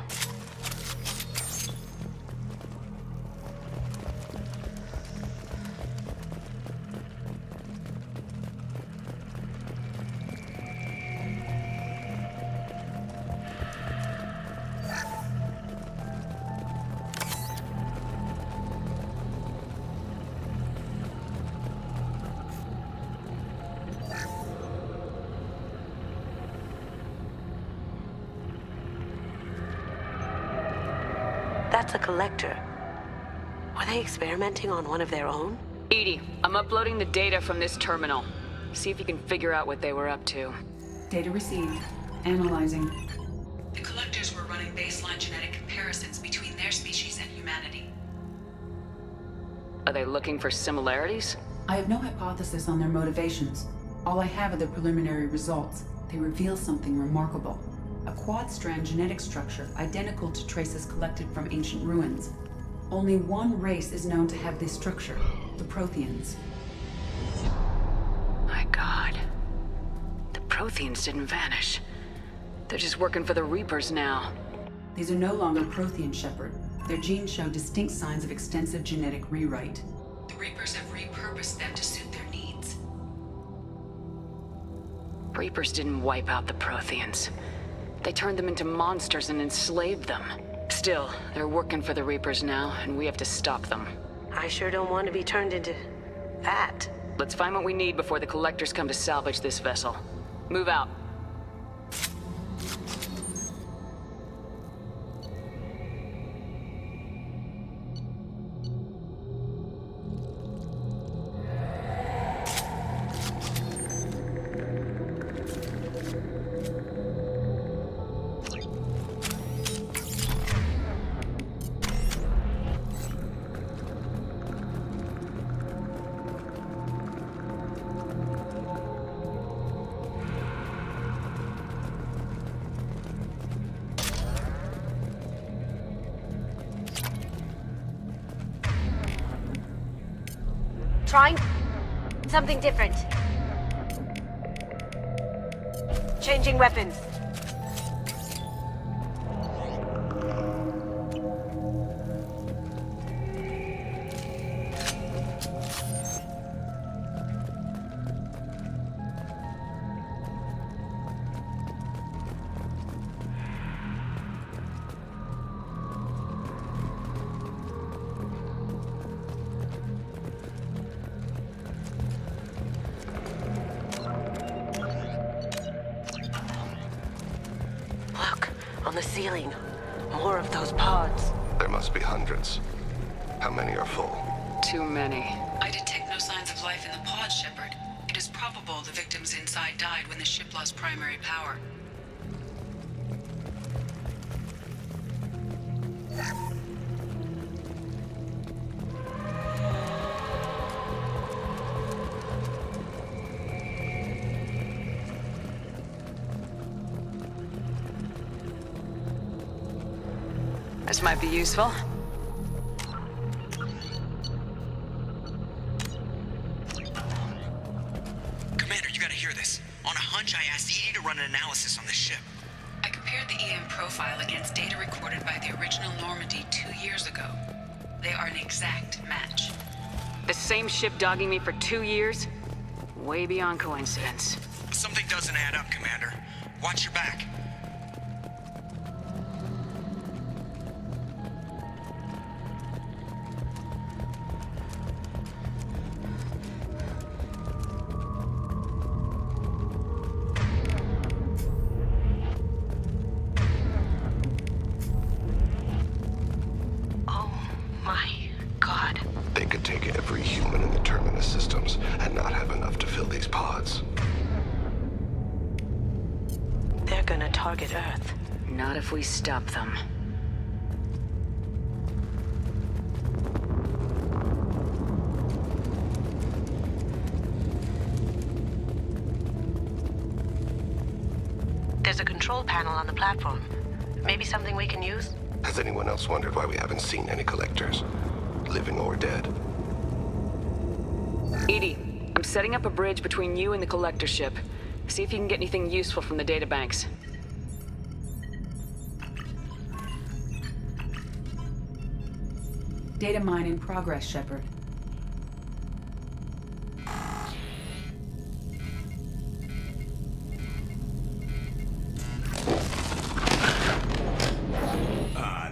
That's a collector. Were they experimenting on one of their own? Edie, I'm uploading the data from this terminal. See if you can figure out what they were up to. Data received. Analyzing. The collectors were running baseline genetic comparisons between their species and humanity. Are they looking for similarities? I have no hypothesis on their motivations. All I have are the preliminary results. They reveal something remarkable. A quad-strand genetic structure identical to traces collected from ancient ruins. Only one race is known to have this structure, the Protheans. My God. The Protheans didn't vanish. They're just working for the Reapers now. These are no longer Prothean, Shepard. Their genes show distinct signs of extensive genetic rewrite. The Reapers have repurposed them to suit their needs. Reapers didn't wipe out the Protheans. They turned them into monsters and enslaved them. Still, they're working for the Reapers now, and we have to stop them. I sure don't want to be turned into that. Let's find what we need before the Collectors come to salvage this vessel. Move out. Trying something different. Changing weapons. On the ceiling. More of those pods. There must be hundreds. How many are full? Too many. I detect no signs of life in the pod, Shepard. It is probable the victims inside died when the ship lost primary power. This might be useful. Commander, you gotta hear this. On a hunch, I asked Edie to run an analysis on this ship. I compared the EM profile against data recorded by the original Normandy 2 years ago. They are an exact match. The same ship dogging me for 2 years? Way beyond coincidence. Something doesn't add up, Commander. Watch your back. They could take every human in the Terminus systems and not have enough to fill these pods. They're gonna target Earth. Not if we stop them. There's a control panel on the platform. Maybe something we can use? Has anyone else wondered why we haven't seen any collectors? Living or dead? Edie, I'm setting up a bridge between you and the Collector ship. See if you can get anything useful from the databanks. Data mine in progress, Shepard.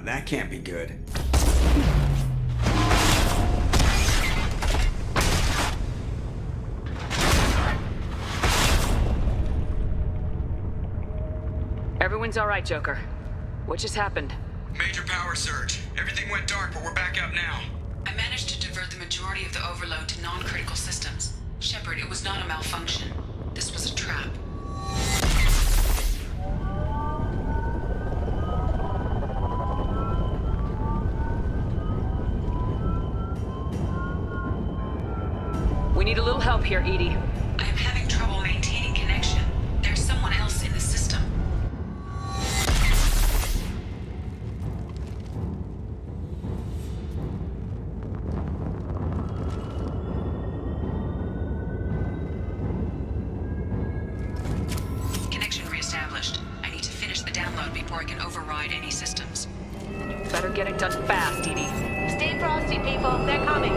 That can't be good. Everyone's all right, Joker. What just happened? Major power surge. Everything went dark, but we're back up now. I managed to divert the majority of the overload to non-critical systems. Shepard, it was not a malfunction. This was a trap. We need a little help here, Edie. I am having trouble maintaining connection. There's someone else in the system. Get it done fast, Edie. Stay frosty, people. They're coming.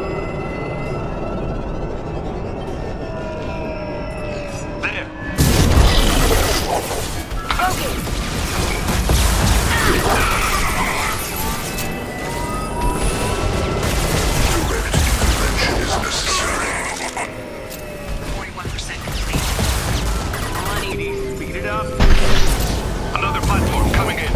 There. Okay. Intervention is necessary. 41% complete. Come on, Edie. Speed it up. Another platform coming in.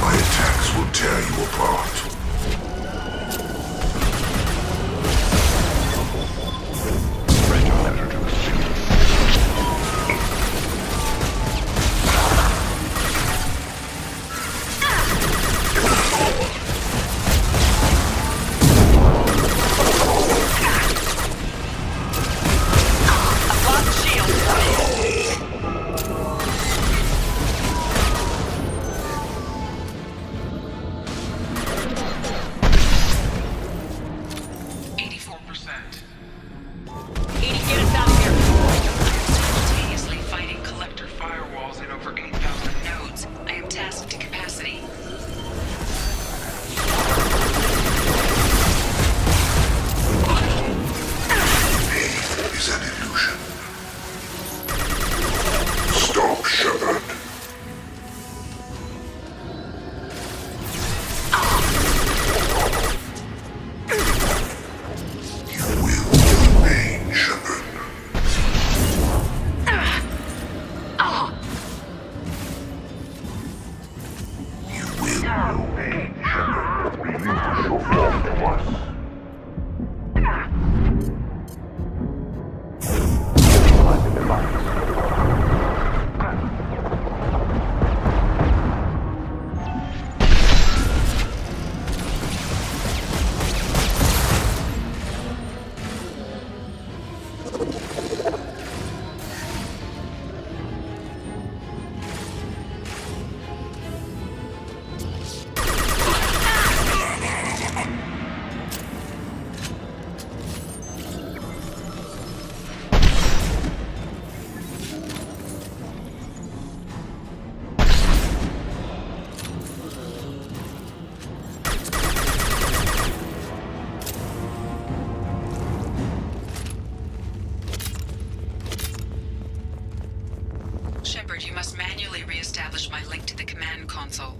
My attacks will tear you apart. Shepard, you must manually re-establish my link to the command console.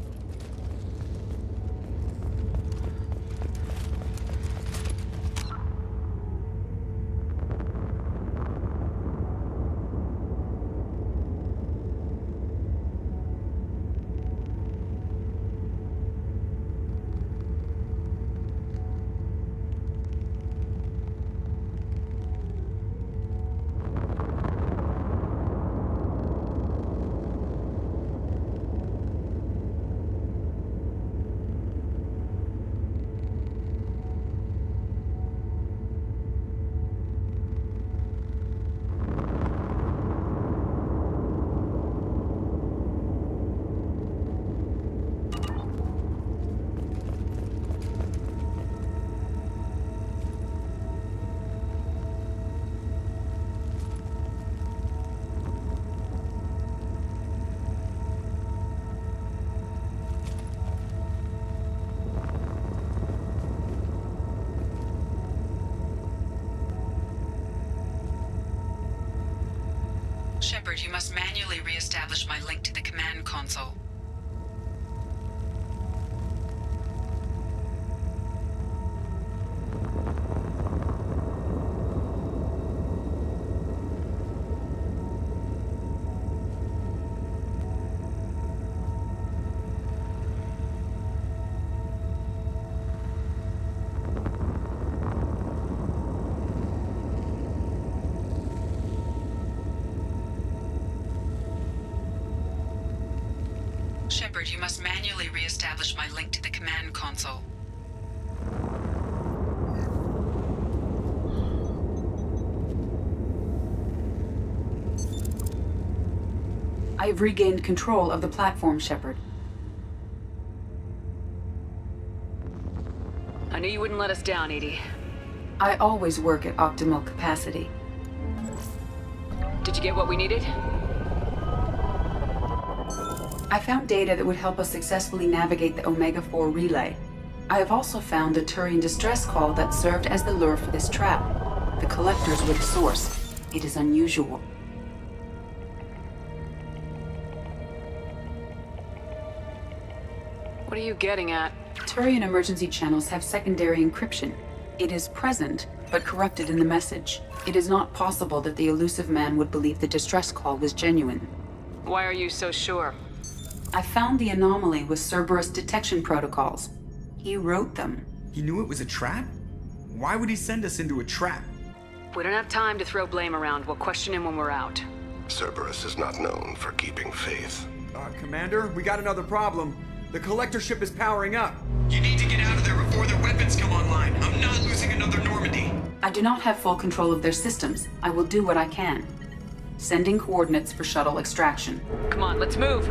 Shepard, you must manually re-establish my link to the command console. Shepard, you must manually re-establish my link to the command console. I have regained control of the platform, Shepard. I knew you wouldn't let us down, Edie. I always work at optimal capacity. Did you get what we needed? I found data that would help us successfully navigate the Omega-4 relay. I have also found a Turian distress call that served as the lure for this trap. The collectors were the source. It is unusual. What are you getting at? Turian emergency channels have secondary encryption. It is present, but corrupted in the message. It is not possible that the elusive man would believe the distress call was genuine. Why are you so sure? I found the anomaly with Cerberus detection protocols. He wrote them. He knew it was a trap? Why would he send us into a trap? We don't have time to throw blame around. We'll question him when we're out. Cerberus is not known for keeping faith. Commander, we got another problem. The collector ship is powering up. You need to get out of there before their weapons come online. I'm not losing another Normandy. I do not have full control of their systems. I will do what I can. Sending coordinates for shuttle extraction. Come on, let's move.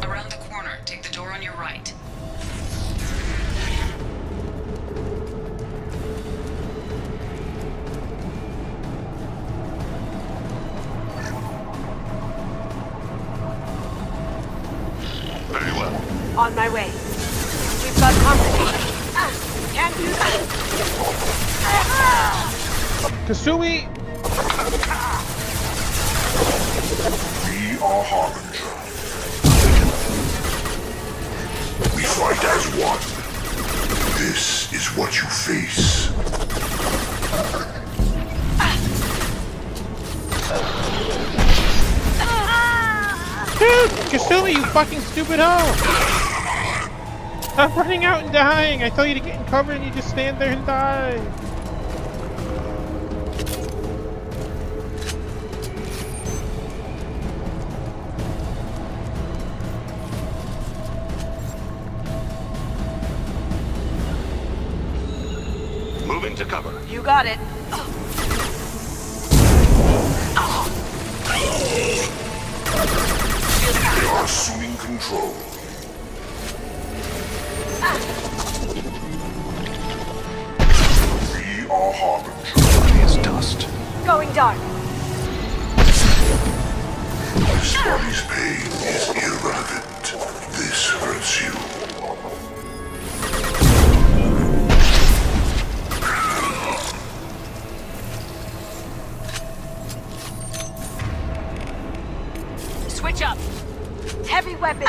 Around the corner, take the door on your right. Very well. On my way. We've got company. Can't do that. Kasumi! We are Harbinger. We fight as one. This is what you face. Dude! Kasumi, you fucking stupid hoe! Stop running out and dying! I tell you to get in cover and you just stand there and die! Moving to cover. You got it. We are assuming control. We are Harbinger. Body is dust. Going dark. This body's pain is irrelevant. This hurts you. Switch up. Heavy weapon.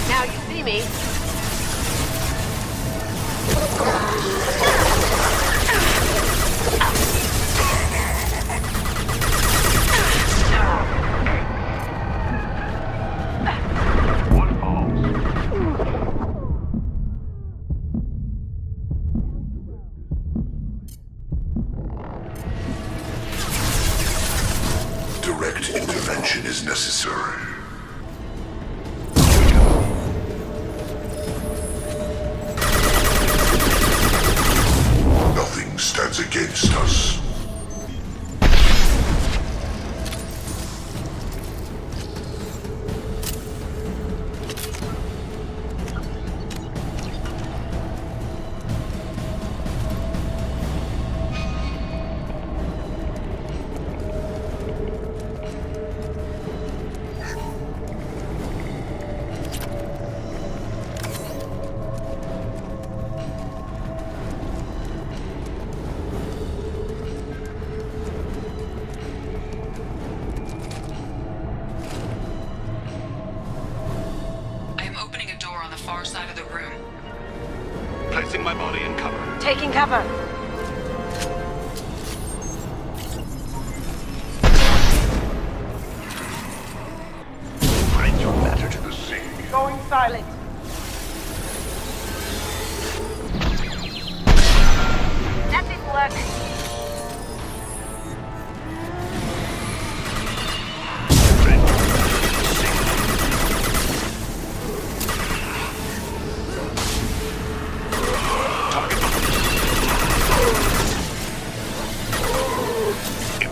Now you see me. Direct intervention is necessary. Nothing stands against us. far side of the room. Placing my body in cover. Taking cover. Bring your matter to the sea. Going silent. That didn't work.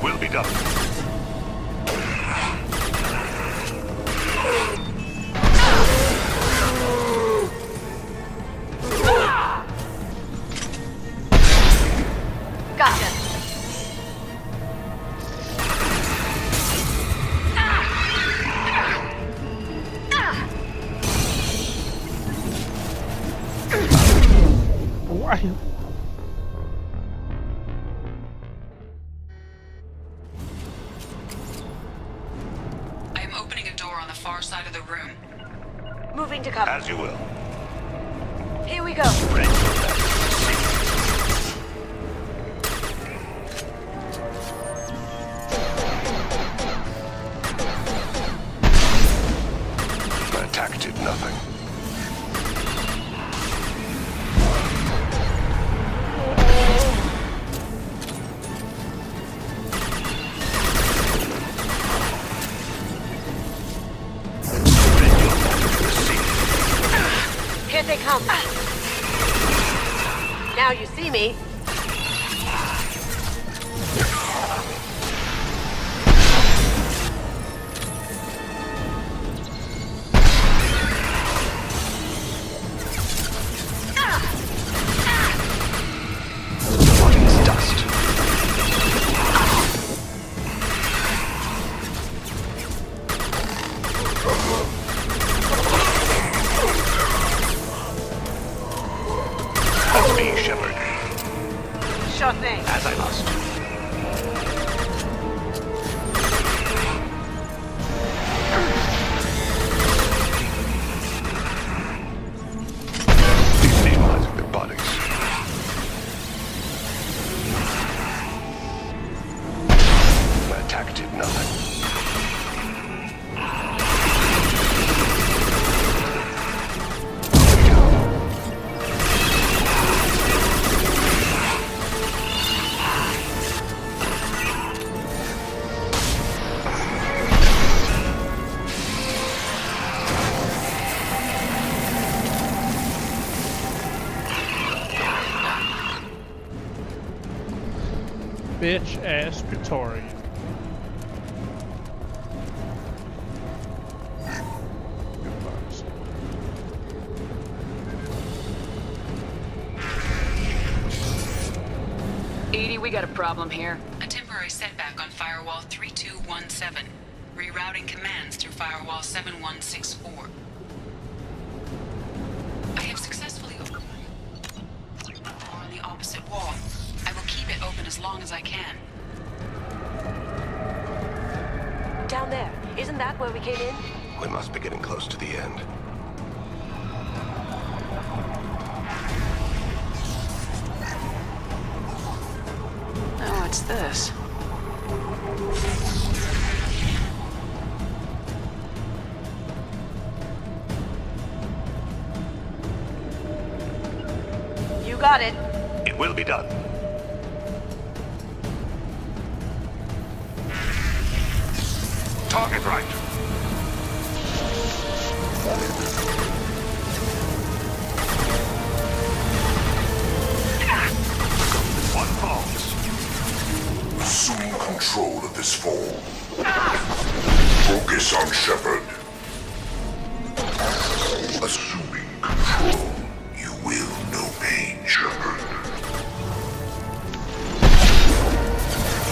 will be done. Gotcha. Why? I am opening a door on the far side of the room. Moving to cover. As you will. Here we go. My attack did nothing. Here they come. Now you see me. Help me, Shepard. Sure thing. As I must. Destabilizing their bodies. My attack did nothing. Bitch ass Praetorian. Edie, we got a problem here. A temporary setback on Firewall 3217. Rerouting commands through Firewall 7164. I have successfully opened the door on the opposite wall. I will keep it open as long as I can. Down there. Isn't that where we came in? We must be getting close to the end. Oh, what's this? You got it. It will be done. Target right. One falls. Assume control of this fall. Focus on Shepard. Assuming control. You will know pain, Shepard.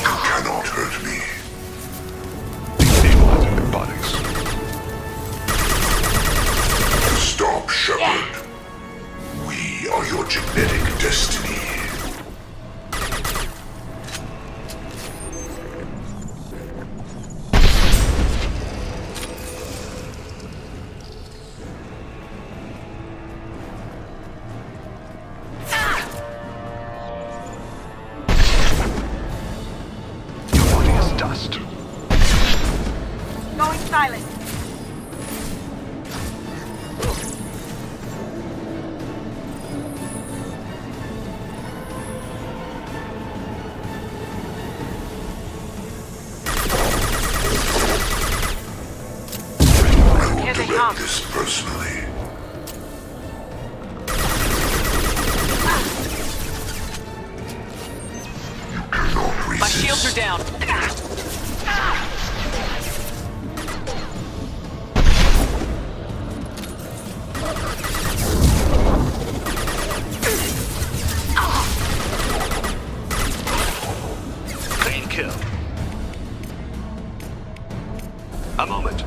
You cannot hurt me. Destabilizing their bodies. Stop, Shepard. We are your genetic destiny. Dust. Going silent. I will Here they direct come. this personally. You cannot resist shields are down. Clean kill. A moment.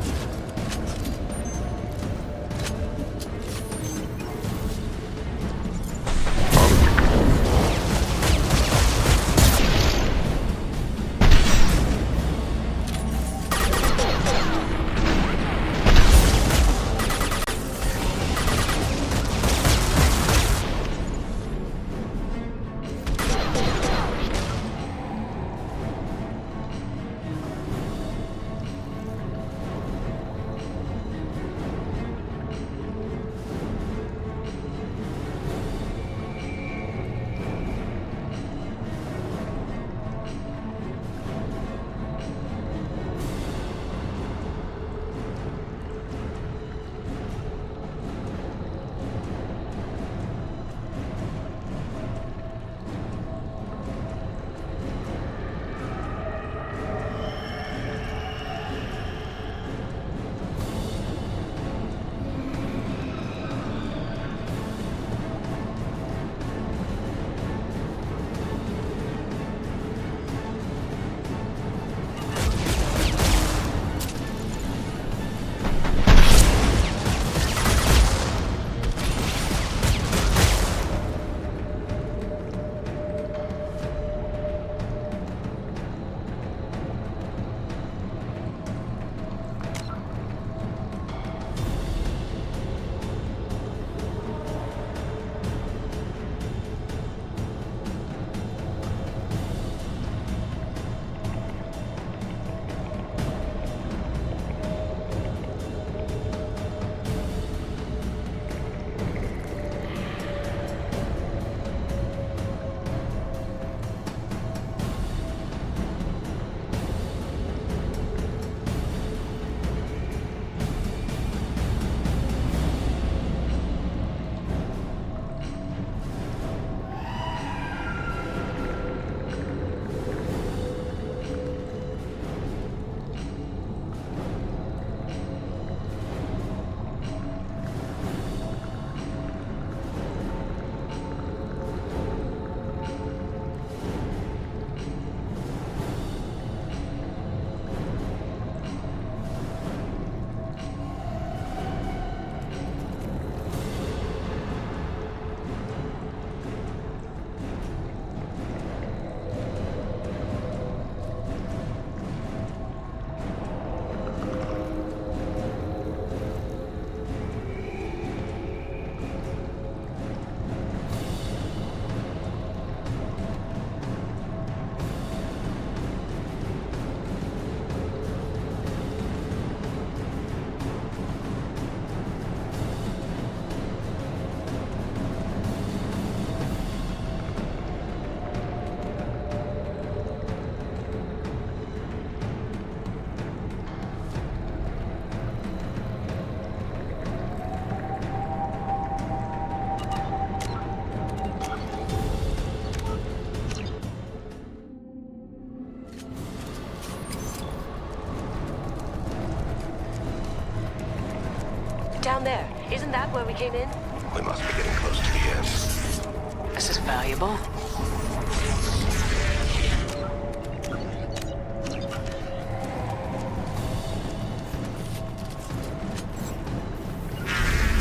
Down there. Isn't that where we came in? We must be getting close to the end. This is valuable.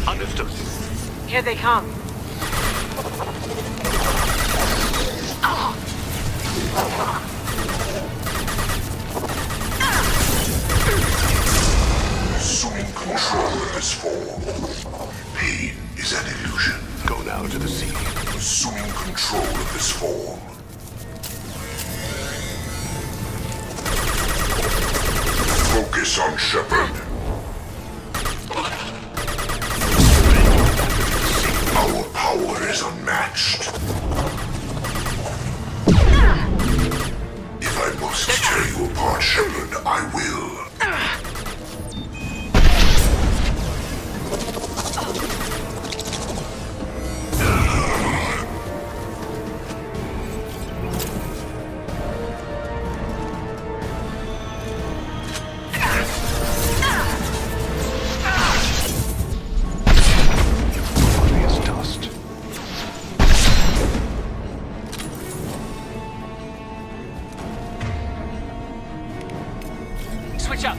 Understood. Here they come. Assuming control of this form. Pain is an illusion. Go now to the sea. Assuming control of this form. Focus on Shepard. Our power is unmatched. If I must tear you apart, Shepard, I will. switch up.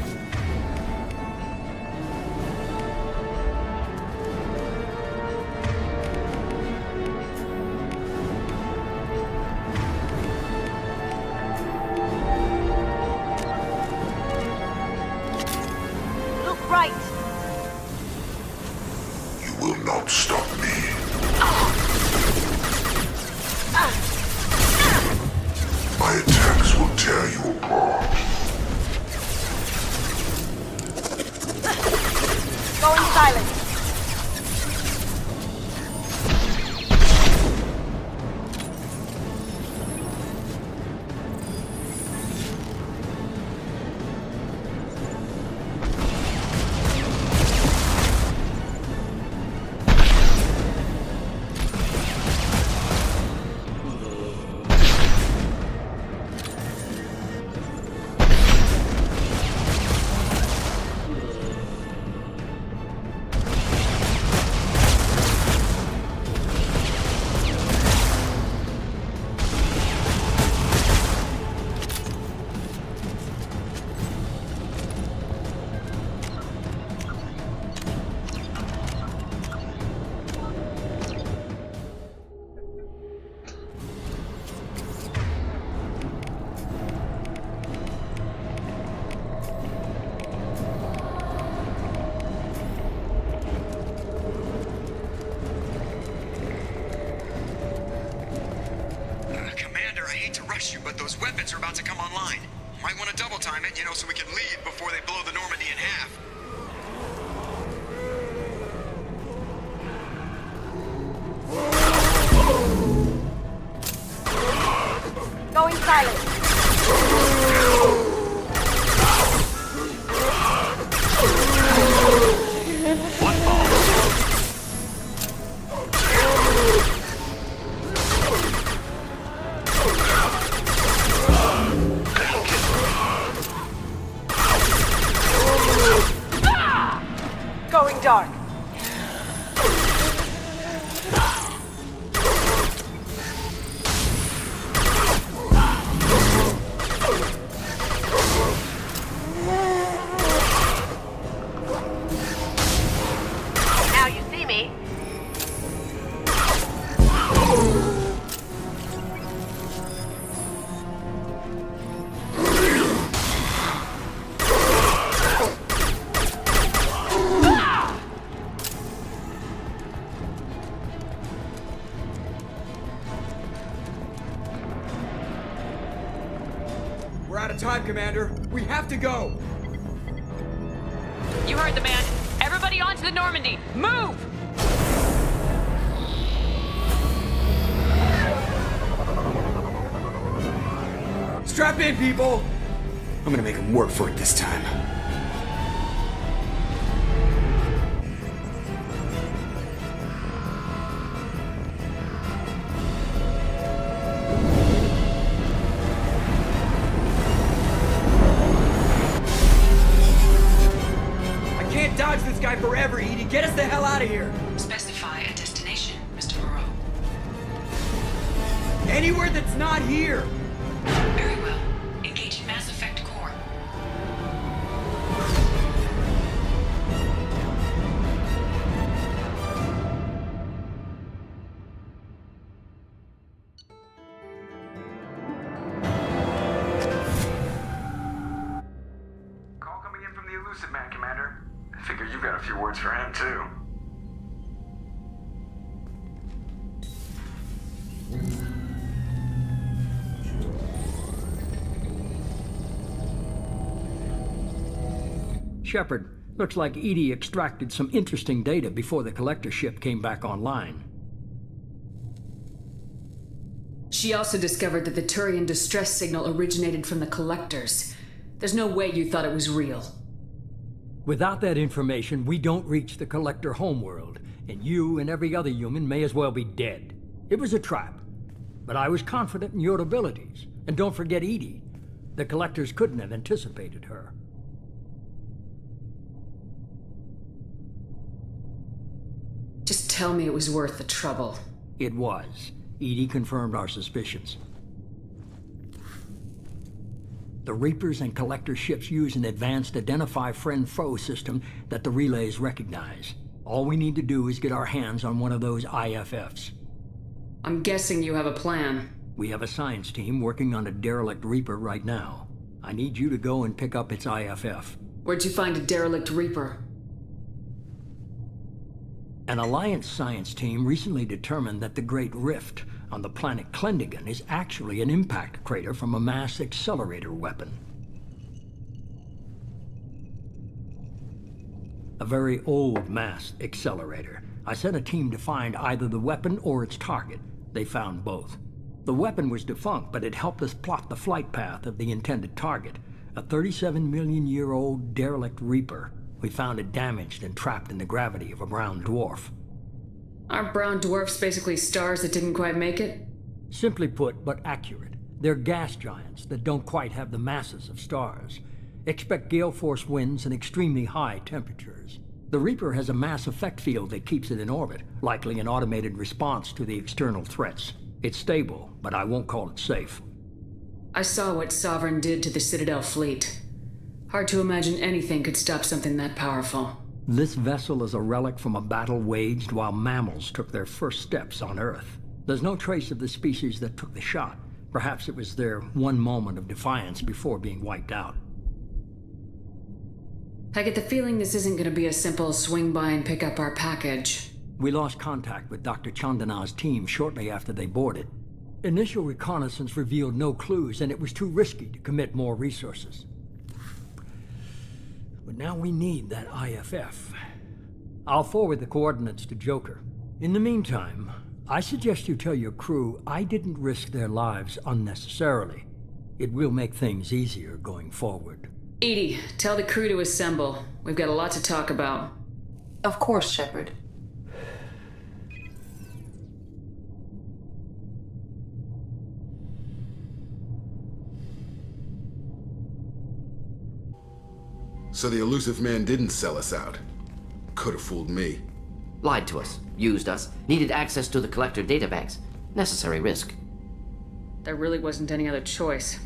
Look right. You will not stop me. My attacks will tear you apart. Going silent. but those weapons are about to come online. Might want to double time it, so we can leave before they blow the Normandy in half. Going silent. Going dark. Now you see me. We're out of time, Commander. We have to go. You heard the man. Everybody onto the Normandy. Move! Strap in, people. I'm gonna make them work for it this time. Dodge this guy forever, Edie. Get us the hell out of here. Specify a destination, Mr. Moreau. Anywhere that's not here. Very well. Engaging Mass Effect core. Call coming in from the Elusive Man, Commander. Figure you've got a few words for him, too. Shepard, looks like Edie extracted some interesting data before the collector ship came back online. She also discovered that the Turian distress signal originated from the collectors. There's no way you thought it was real. Without that information, we don't reach the collector homeworld, and you and every other human may as well be dead. It was a trap, but I was confident in your abilities. And don't forget Edie. The collectors couldn't have anticipated her. Just tell me it was worth the trouble. It was. Edie confirmed our suspicions. The Reapers and Collector ships use an advanced Identify Friend-Foe system that the relays recognize. All we need to do is get our hands on one of those IFFs. I'm guessing you have a plan. We have a science team working on a derelict Reaper right now. I need you to go and pick up its IFF. Where'd you find a derelict Reaper? An Alliance science team recently determined that the Great Rift on the planet Klendigan is actually an impact crater from a mass accelerator weapon. A very old mass accelerator. I sent a team to find either the weapon or its target. They found both. The weapon was defunct, but it helped us plot the flight path of the intended target, a 37-million-year-old derelict Reaper. We found it damaged and trapped in the gravity of a brown dwarf. Aren't brown dwarfs basically stars that didn't quite make it? Simply put, but accurate. They're gas giants that don't quite have the masses of stars. Expect gale force winds and extremely high temperatures. The Reaper has a mass effect field that keeps it in orbit, likely an automated response to the external threats. It's stable, but I won't call it safe. I saw what Sovereign did to the Citadel fleet. Hard to imagine anything could stop something that powerful. This vessel is a relic from a battle waged while mammals took their first steps on Earth. There's no trace of the species that took the shot. Perhaps it was their one moment of defiance before being wiped out. I get the feeling this isn't going to be a simple swing by and pick up our package. We lost contact with Dr. Chandana's team shortly after they boarded. Initial reconnaissance revealed no clues, and it was too risky to commit more resources. But now we need that IFF. I'll forward the coordinates to Joker. In the meantime, I suggest you tell your crew I didn't risk their lives unnecessarily. It will make things easier going forward. Edie, tell the crew to assemble. We've got a lot to talk about. Of course, Shepard. So the elusive man didn't sell us out. Could have fooled me. Lied to us, used us, needed access to the Collector databanks. Necessary risk. There really wasn't any other choice.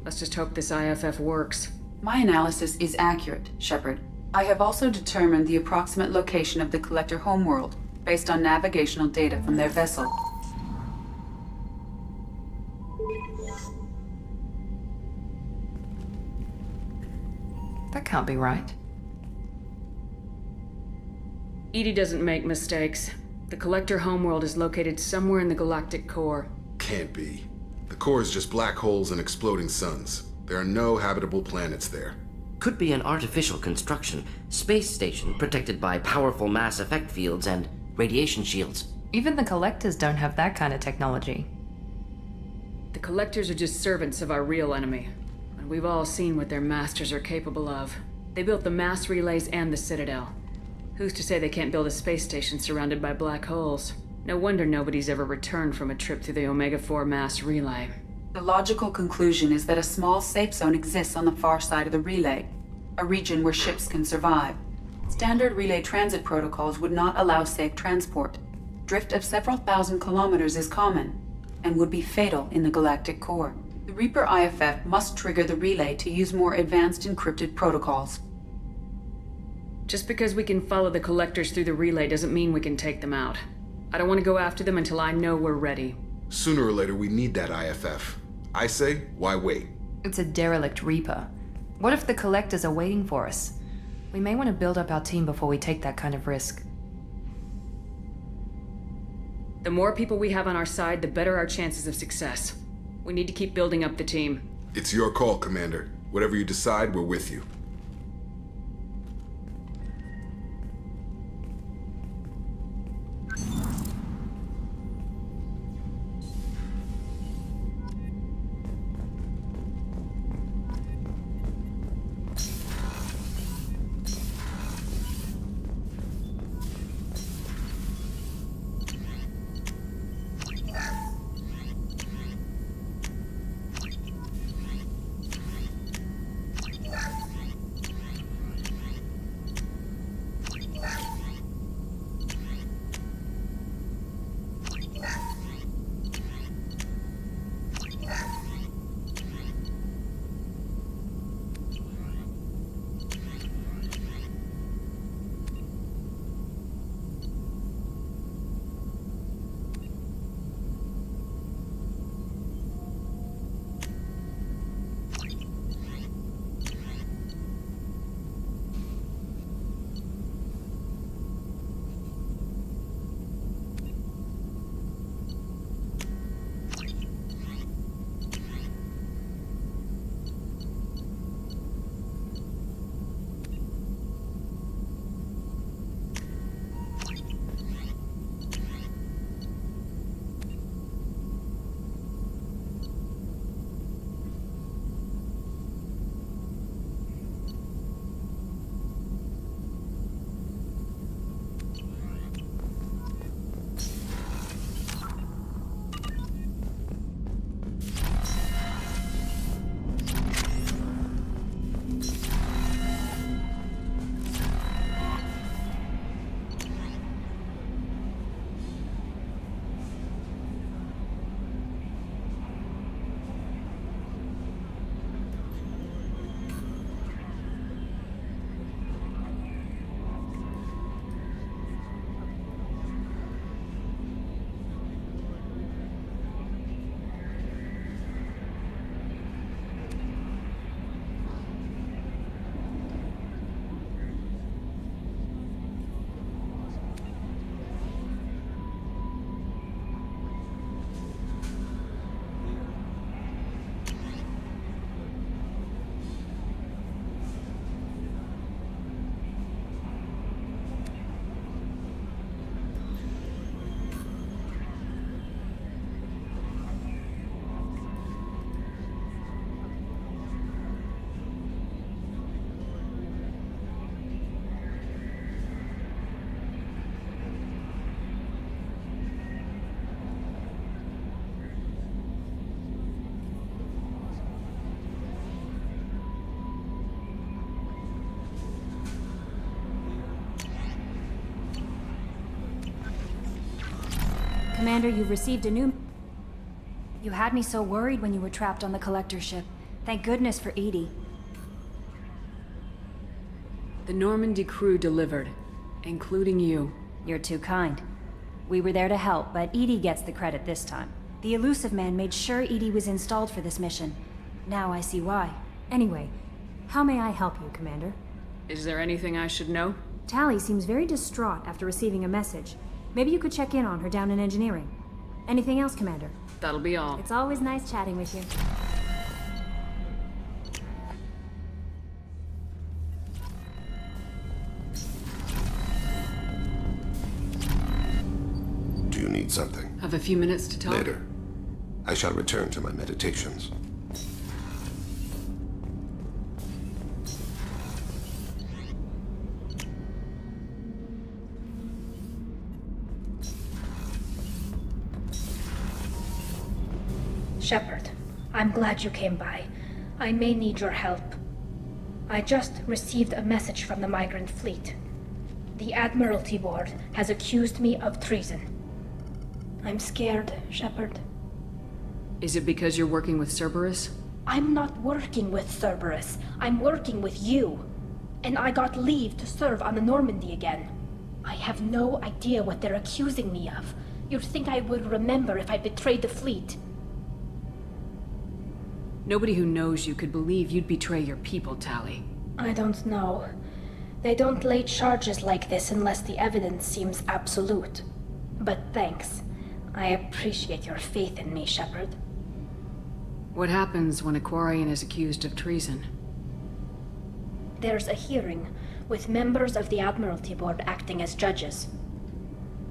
Let's just hope this IFF works. My analysis is accurate, Shepard. I have also determined the approximate location of the Collector homeworld, based on navigational data from their vessel. That can't be right. Edie doesn't make mistakes. The Collector homeworld is located somewhere in the galactic core. Can't be. The core is just black holes and exploding suns. There are no habitable planets there. Could be an artificial construction, space station protected by powerful mass effect fields and radiation shields. Even the Collectors don't have that kind of technology. The Collectors are just servants of our real enemy. And we've all seen what their masters are capable of. They built the mass relays and the Citadel. Who's to say they can't build a space station surrounded by black holes? No wonder nobody's ever returned from a trip through the Omega-4 mass relay. The logical conclusion is that a small safe zone exists on the far side of the relay, a region where ships can survive. Standard relay transit protocols would not allow safe transport. Drift of several thousand kilometers is common, and would be fatal in the galactic core. The Reaper IFF must trigger the relay to use more advanced encrypted protocols. Just because we can follow the Collectors through the relay doesn't mean we can take them out. I don't want to go after them until I know we're ready. Sooner or later, we need that IFF. I say, why wait? It's a derelict Reaper. What if the Collectors are waiting for us? We may want to build up our team before we take that kind of risk. The more people we have on our side, the better our chances of success. We need to keep building up the team. It's your call, Commander. Whatever you decide, we're with you. Commander, you've received a new... You had me so worried when you were trapped on the Collector ship. Thank goodness for Edie. The Normandy crew delivered, including you. You're too kind. We were there to help, but Edie gets the credit this time. The Elusive Man made sure Edie was installed for this mission. Now I see why. Anyway, how may I help you, Commander? Is there anything I should know? Tally seems very distraught after receiving a message. Maybe you could check in on her down in engineering. Anything else, Commander? That'll be all. It's always nice chatting with you. Do you need something? Have a few minutes to talk? Later. I shall return to my meditations. Shepard, I'm glad you came by. I may need your help. I just received a message from the migrant fleet. The Admiralty Board has accused me of treason. I'm scared, Shepard. Is it because you're working with Cerberus? I'm not working with Cerberus. I'm working with you. And I got leave to serve on the Normandy again. I have no idea what they're accusing me of. You'd think I would remember if I betrayed the fleet. Nobody who knows you could believe you'd betray your people, Tally. I don't know. They don't lay charges like this unless the evidence seems absolute. But thanks. I appreciate your faith in me, Shepard. What happens when a Quarian is accused of treason? There's a hearing, with members of the Admiralty Board acting as judges.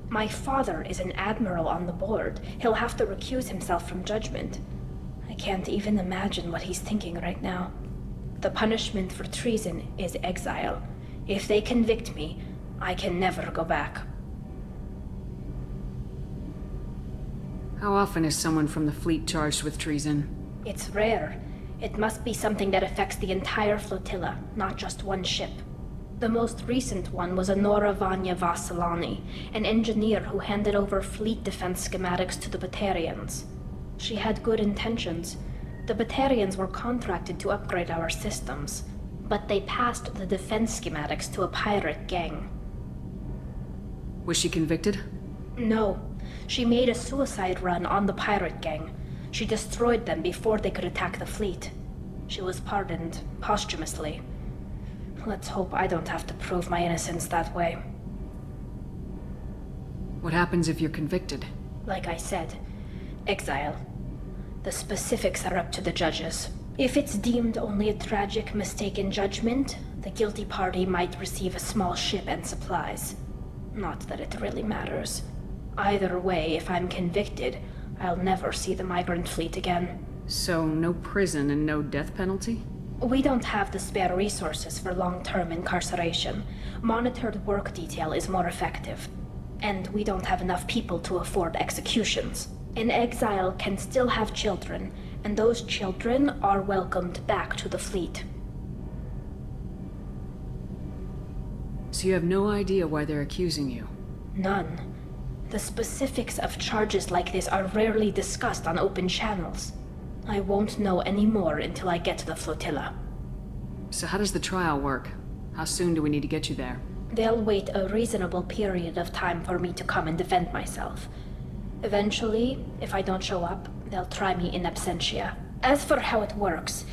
My father is an admiral on the board. He'll have to recuse himself from judgment. I can't even imagine what he's thinking right now. The punishment for treason is exile. If they convict me, I can never go back. How often is someone from the fleet charged with treason? It's rare. It must be something that affects the entire flotilla, not just one ship. The most recent one was Honora Vanya Vassilani, an engineer who handed over fleet defense schematics to the Batarians. She had good intentions. The Batarians were contracted to upgrade our systems, but they passed the defense schematics to a pirate gang. Was she convicted? No. She made a suicide run on the pirate gang. She destroyed them before they could attack the fleet. She was pardoned posthumously. Let's hope I don't have to prove my innocence that way. What happens if you're convicted? Like I said, exile. The specifics are up to the judges. If it's deemed only a tragic mistake in judgment, the guilty party might receive a small ship and supplies. Not that it really matters. Either way, if I'm convicted, I'll never see the migrant fleet again. So, no prison and no death penalty? We don't have the spare resources for long-term incarceration. Monitored work detail is more effective. And we don't have enough people to afford executions. An exile can still have children, and those children are welcomed back to the fleet. So you have no idea why they're accusing you? None. The specifics of charges like this are rarely discussed on open channels. I won't know any more until I get to the flotilla. So how does the trial work? How soon do we need to get you there? They'll wait a reasonable period of time for me to come and defend myself. Eventually, if I don't show up, they'll try me in absentia. As for how it works,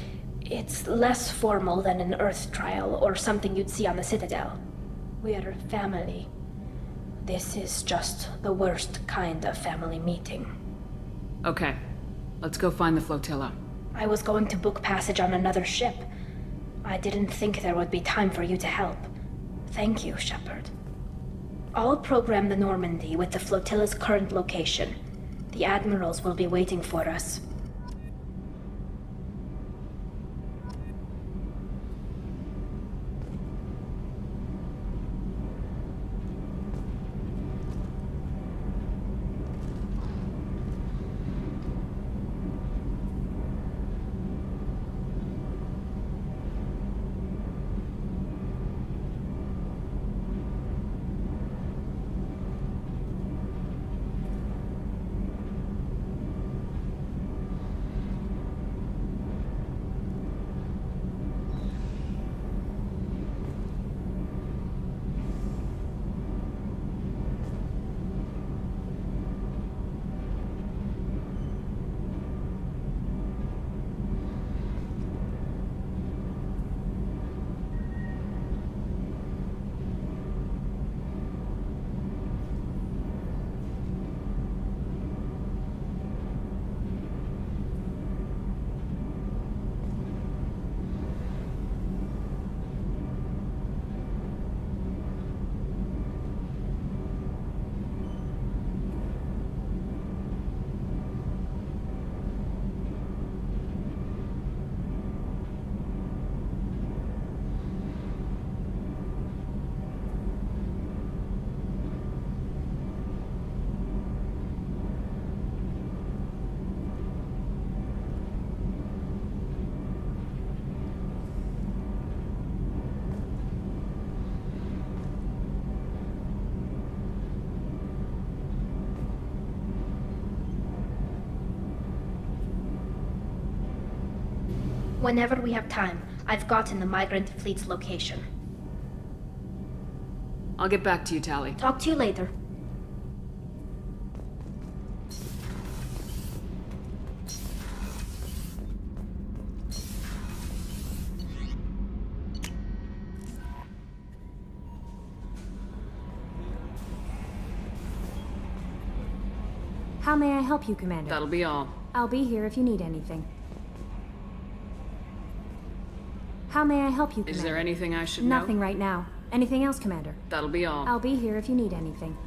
it's less formal than an Earth trial or something you'd see on the Citadel. We're family. This is just the worst kind of family meeting. Okay. Let's go find the flotilla. I was going to book passage on another ship. I didn't think there would be time for you to help. Thank you, Shepard. I'll program the Normandy with the flotilla's current location. The admirals will be waiting for us. Whenever we have time, I've gotten the migrant fleet's location. I'll get back to you, Tally. Talk to you later. How may I help you, Commander? That'll be all. I'll be here if you need anything. How may I help you, Commander? Is there anything I should know? Nothing right now. Anything else, Commander? That'll be all. I'll be here if you need anything.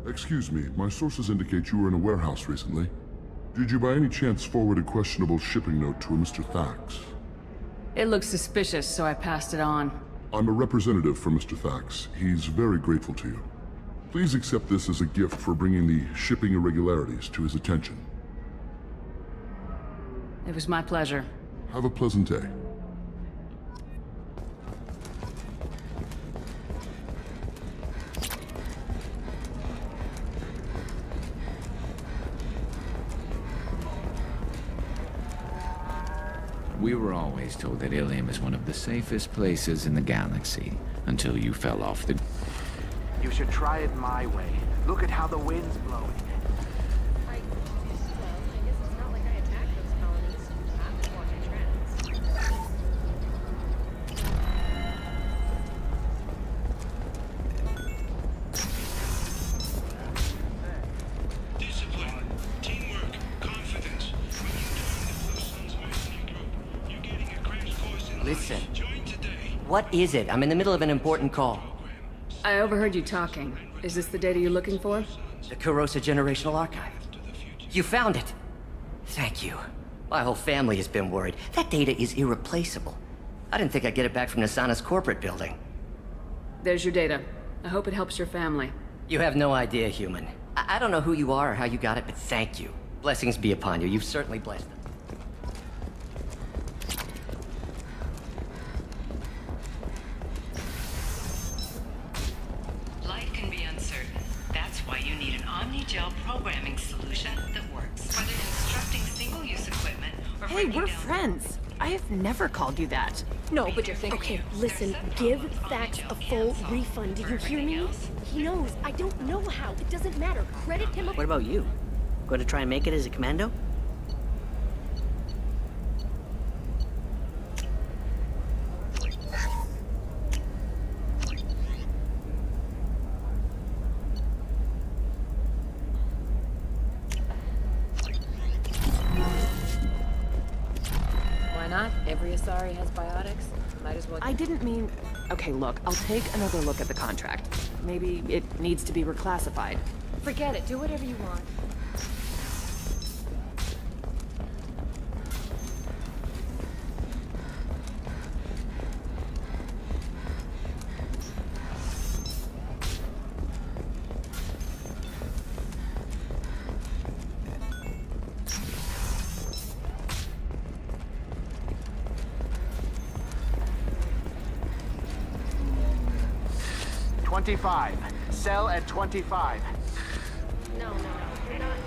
Excuse me, my sources indicate you were in a warehouse recently. Did you by any chance forward a questionable shipping note to a Mr. Thax? It looks suspicious, so I passed it on. I'm a representative for Mr. Thax. He's very grateful to you. Please accept this as a gift for bringing the shipping irregularities to his attention. It was my pleasure. Have a pleasant day. We were always told that Ilium is one of the safest places in the galaxy, until you fell off the... You should try it my way. Look at how the wind's blowing. Listen. What is it? I'm in the middle of an important call. I overheard you talking. Is this the data you're looking for? The Kurosa Generational Archive. You found it. Thank you. My whole family has been worried. That data is irreplaceable. I didn't think I'd get it back from Nasana's corporate building. There's your data. I hope it helps your family. You have no idea, human. I don't know who you are or how you got it, but thank you. Blessings be upon you. You've certainly blessed them. Life can be uncertain. That's why you need an Omni-Gel programming solution that works. Whether constructing single-use equipment or Hey, we're friends. I have never called you that. No, but you're thinking... Okay, listen, give Thax a full refund. Do you hear me? He knows. I don't know how. It doesn't matter. Credit him. What about you? Going to try and make it as a commando? Why not? Every Asari has biotics. Might as well... I didn't mean... Okay, look, I'll take another look at the contract. Maybe it needs to be reclassified. Forget it. Do whatever you want. Cell at 25. No, you're not.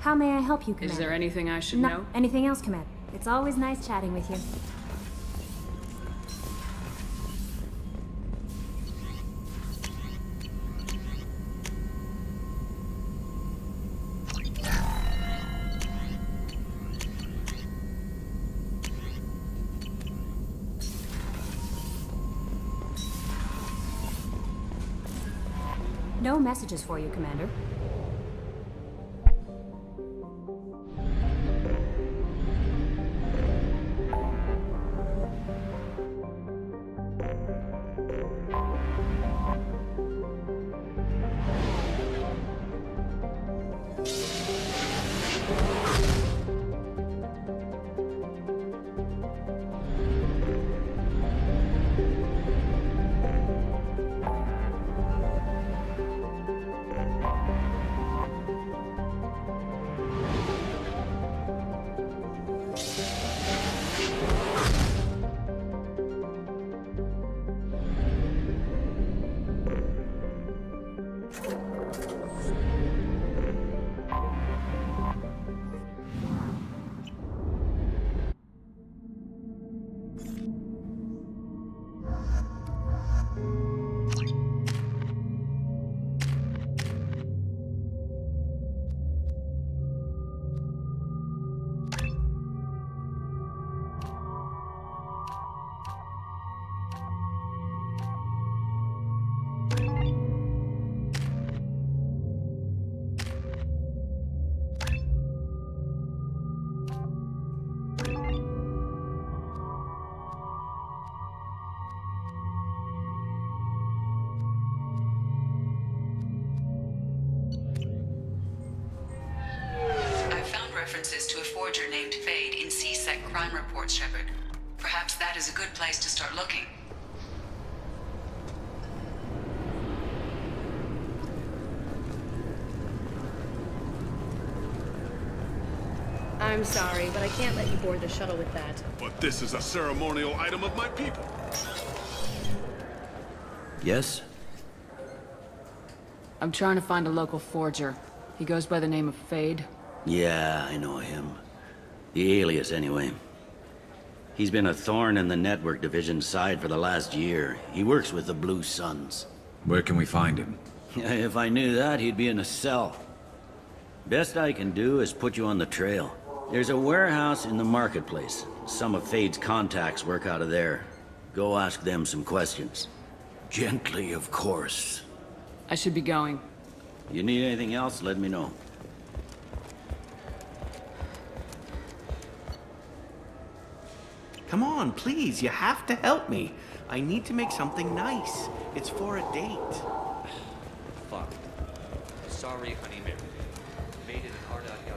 How may I help you, Commander? Is there anything I should know? Anything else, Commander? It's always nice chatting with you. No messages for you, Commander. references to a forger named Fade in C-Sec crime reports, Shepard. Perhaps that is a good place to start looking. I'm sorry, but I can't let you board the shuttle with that. But this is a ceremonial item of my people. Yes? I'm trying to find a local forger. He goes by the name of Fade. Yeah, I know him. The alias, anyway. He's been a thorn in the network division's side for the last year. He works with the Blue Suns. Where can we find him? If I knew that, he'd be in a cell. Best I can do is put you on the trail. There's a warehouse in the marketplace. Some of Fade's contacts work out of there. Go ask them some questions. Gently, of course. I should be going. You need anything else, let me know. Come on, please, you have to help me. I need to make something nice. It's for a date. Fuck. Sorry, honey Mary. Made it hard on you.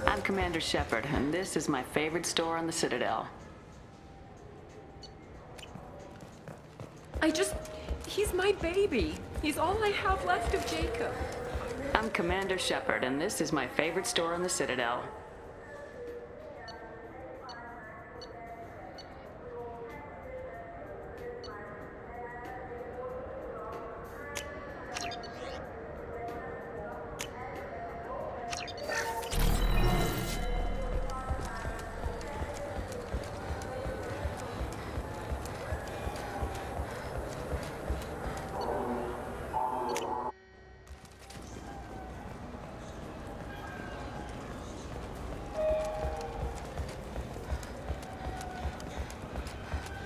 I'm Commander Shepard, and this is my favorite store on the Citadel. He's my baby. He's all I have left of Jacob. I'm Commander Shepard, and this is my favorite store on the Citadel.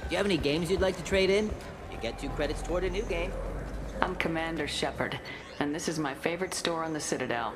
Do you have any games you'd like to trade in? You get 2 credits toward a new game. I'm Commander Shepard, and this is my favorite store on the Citadel.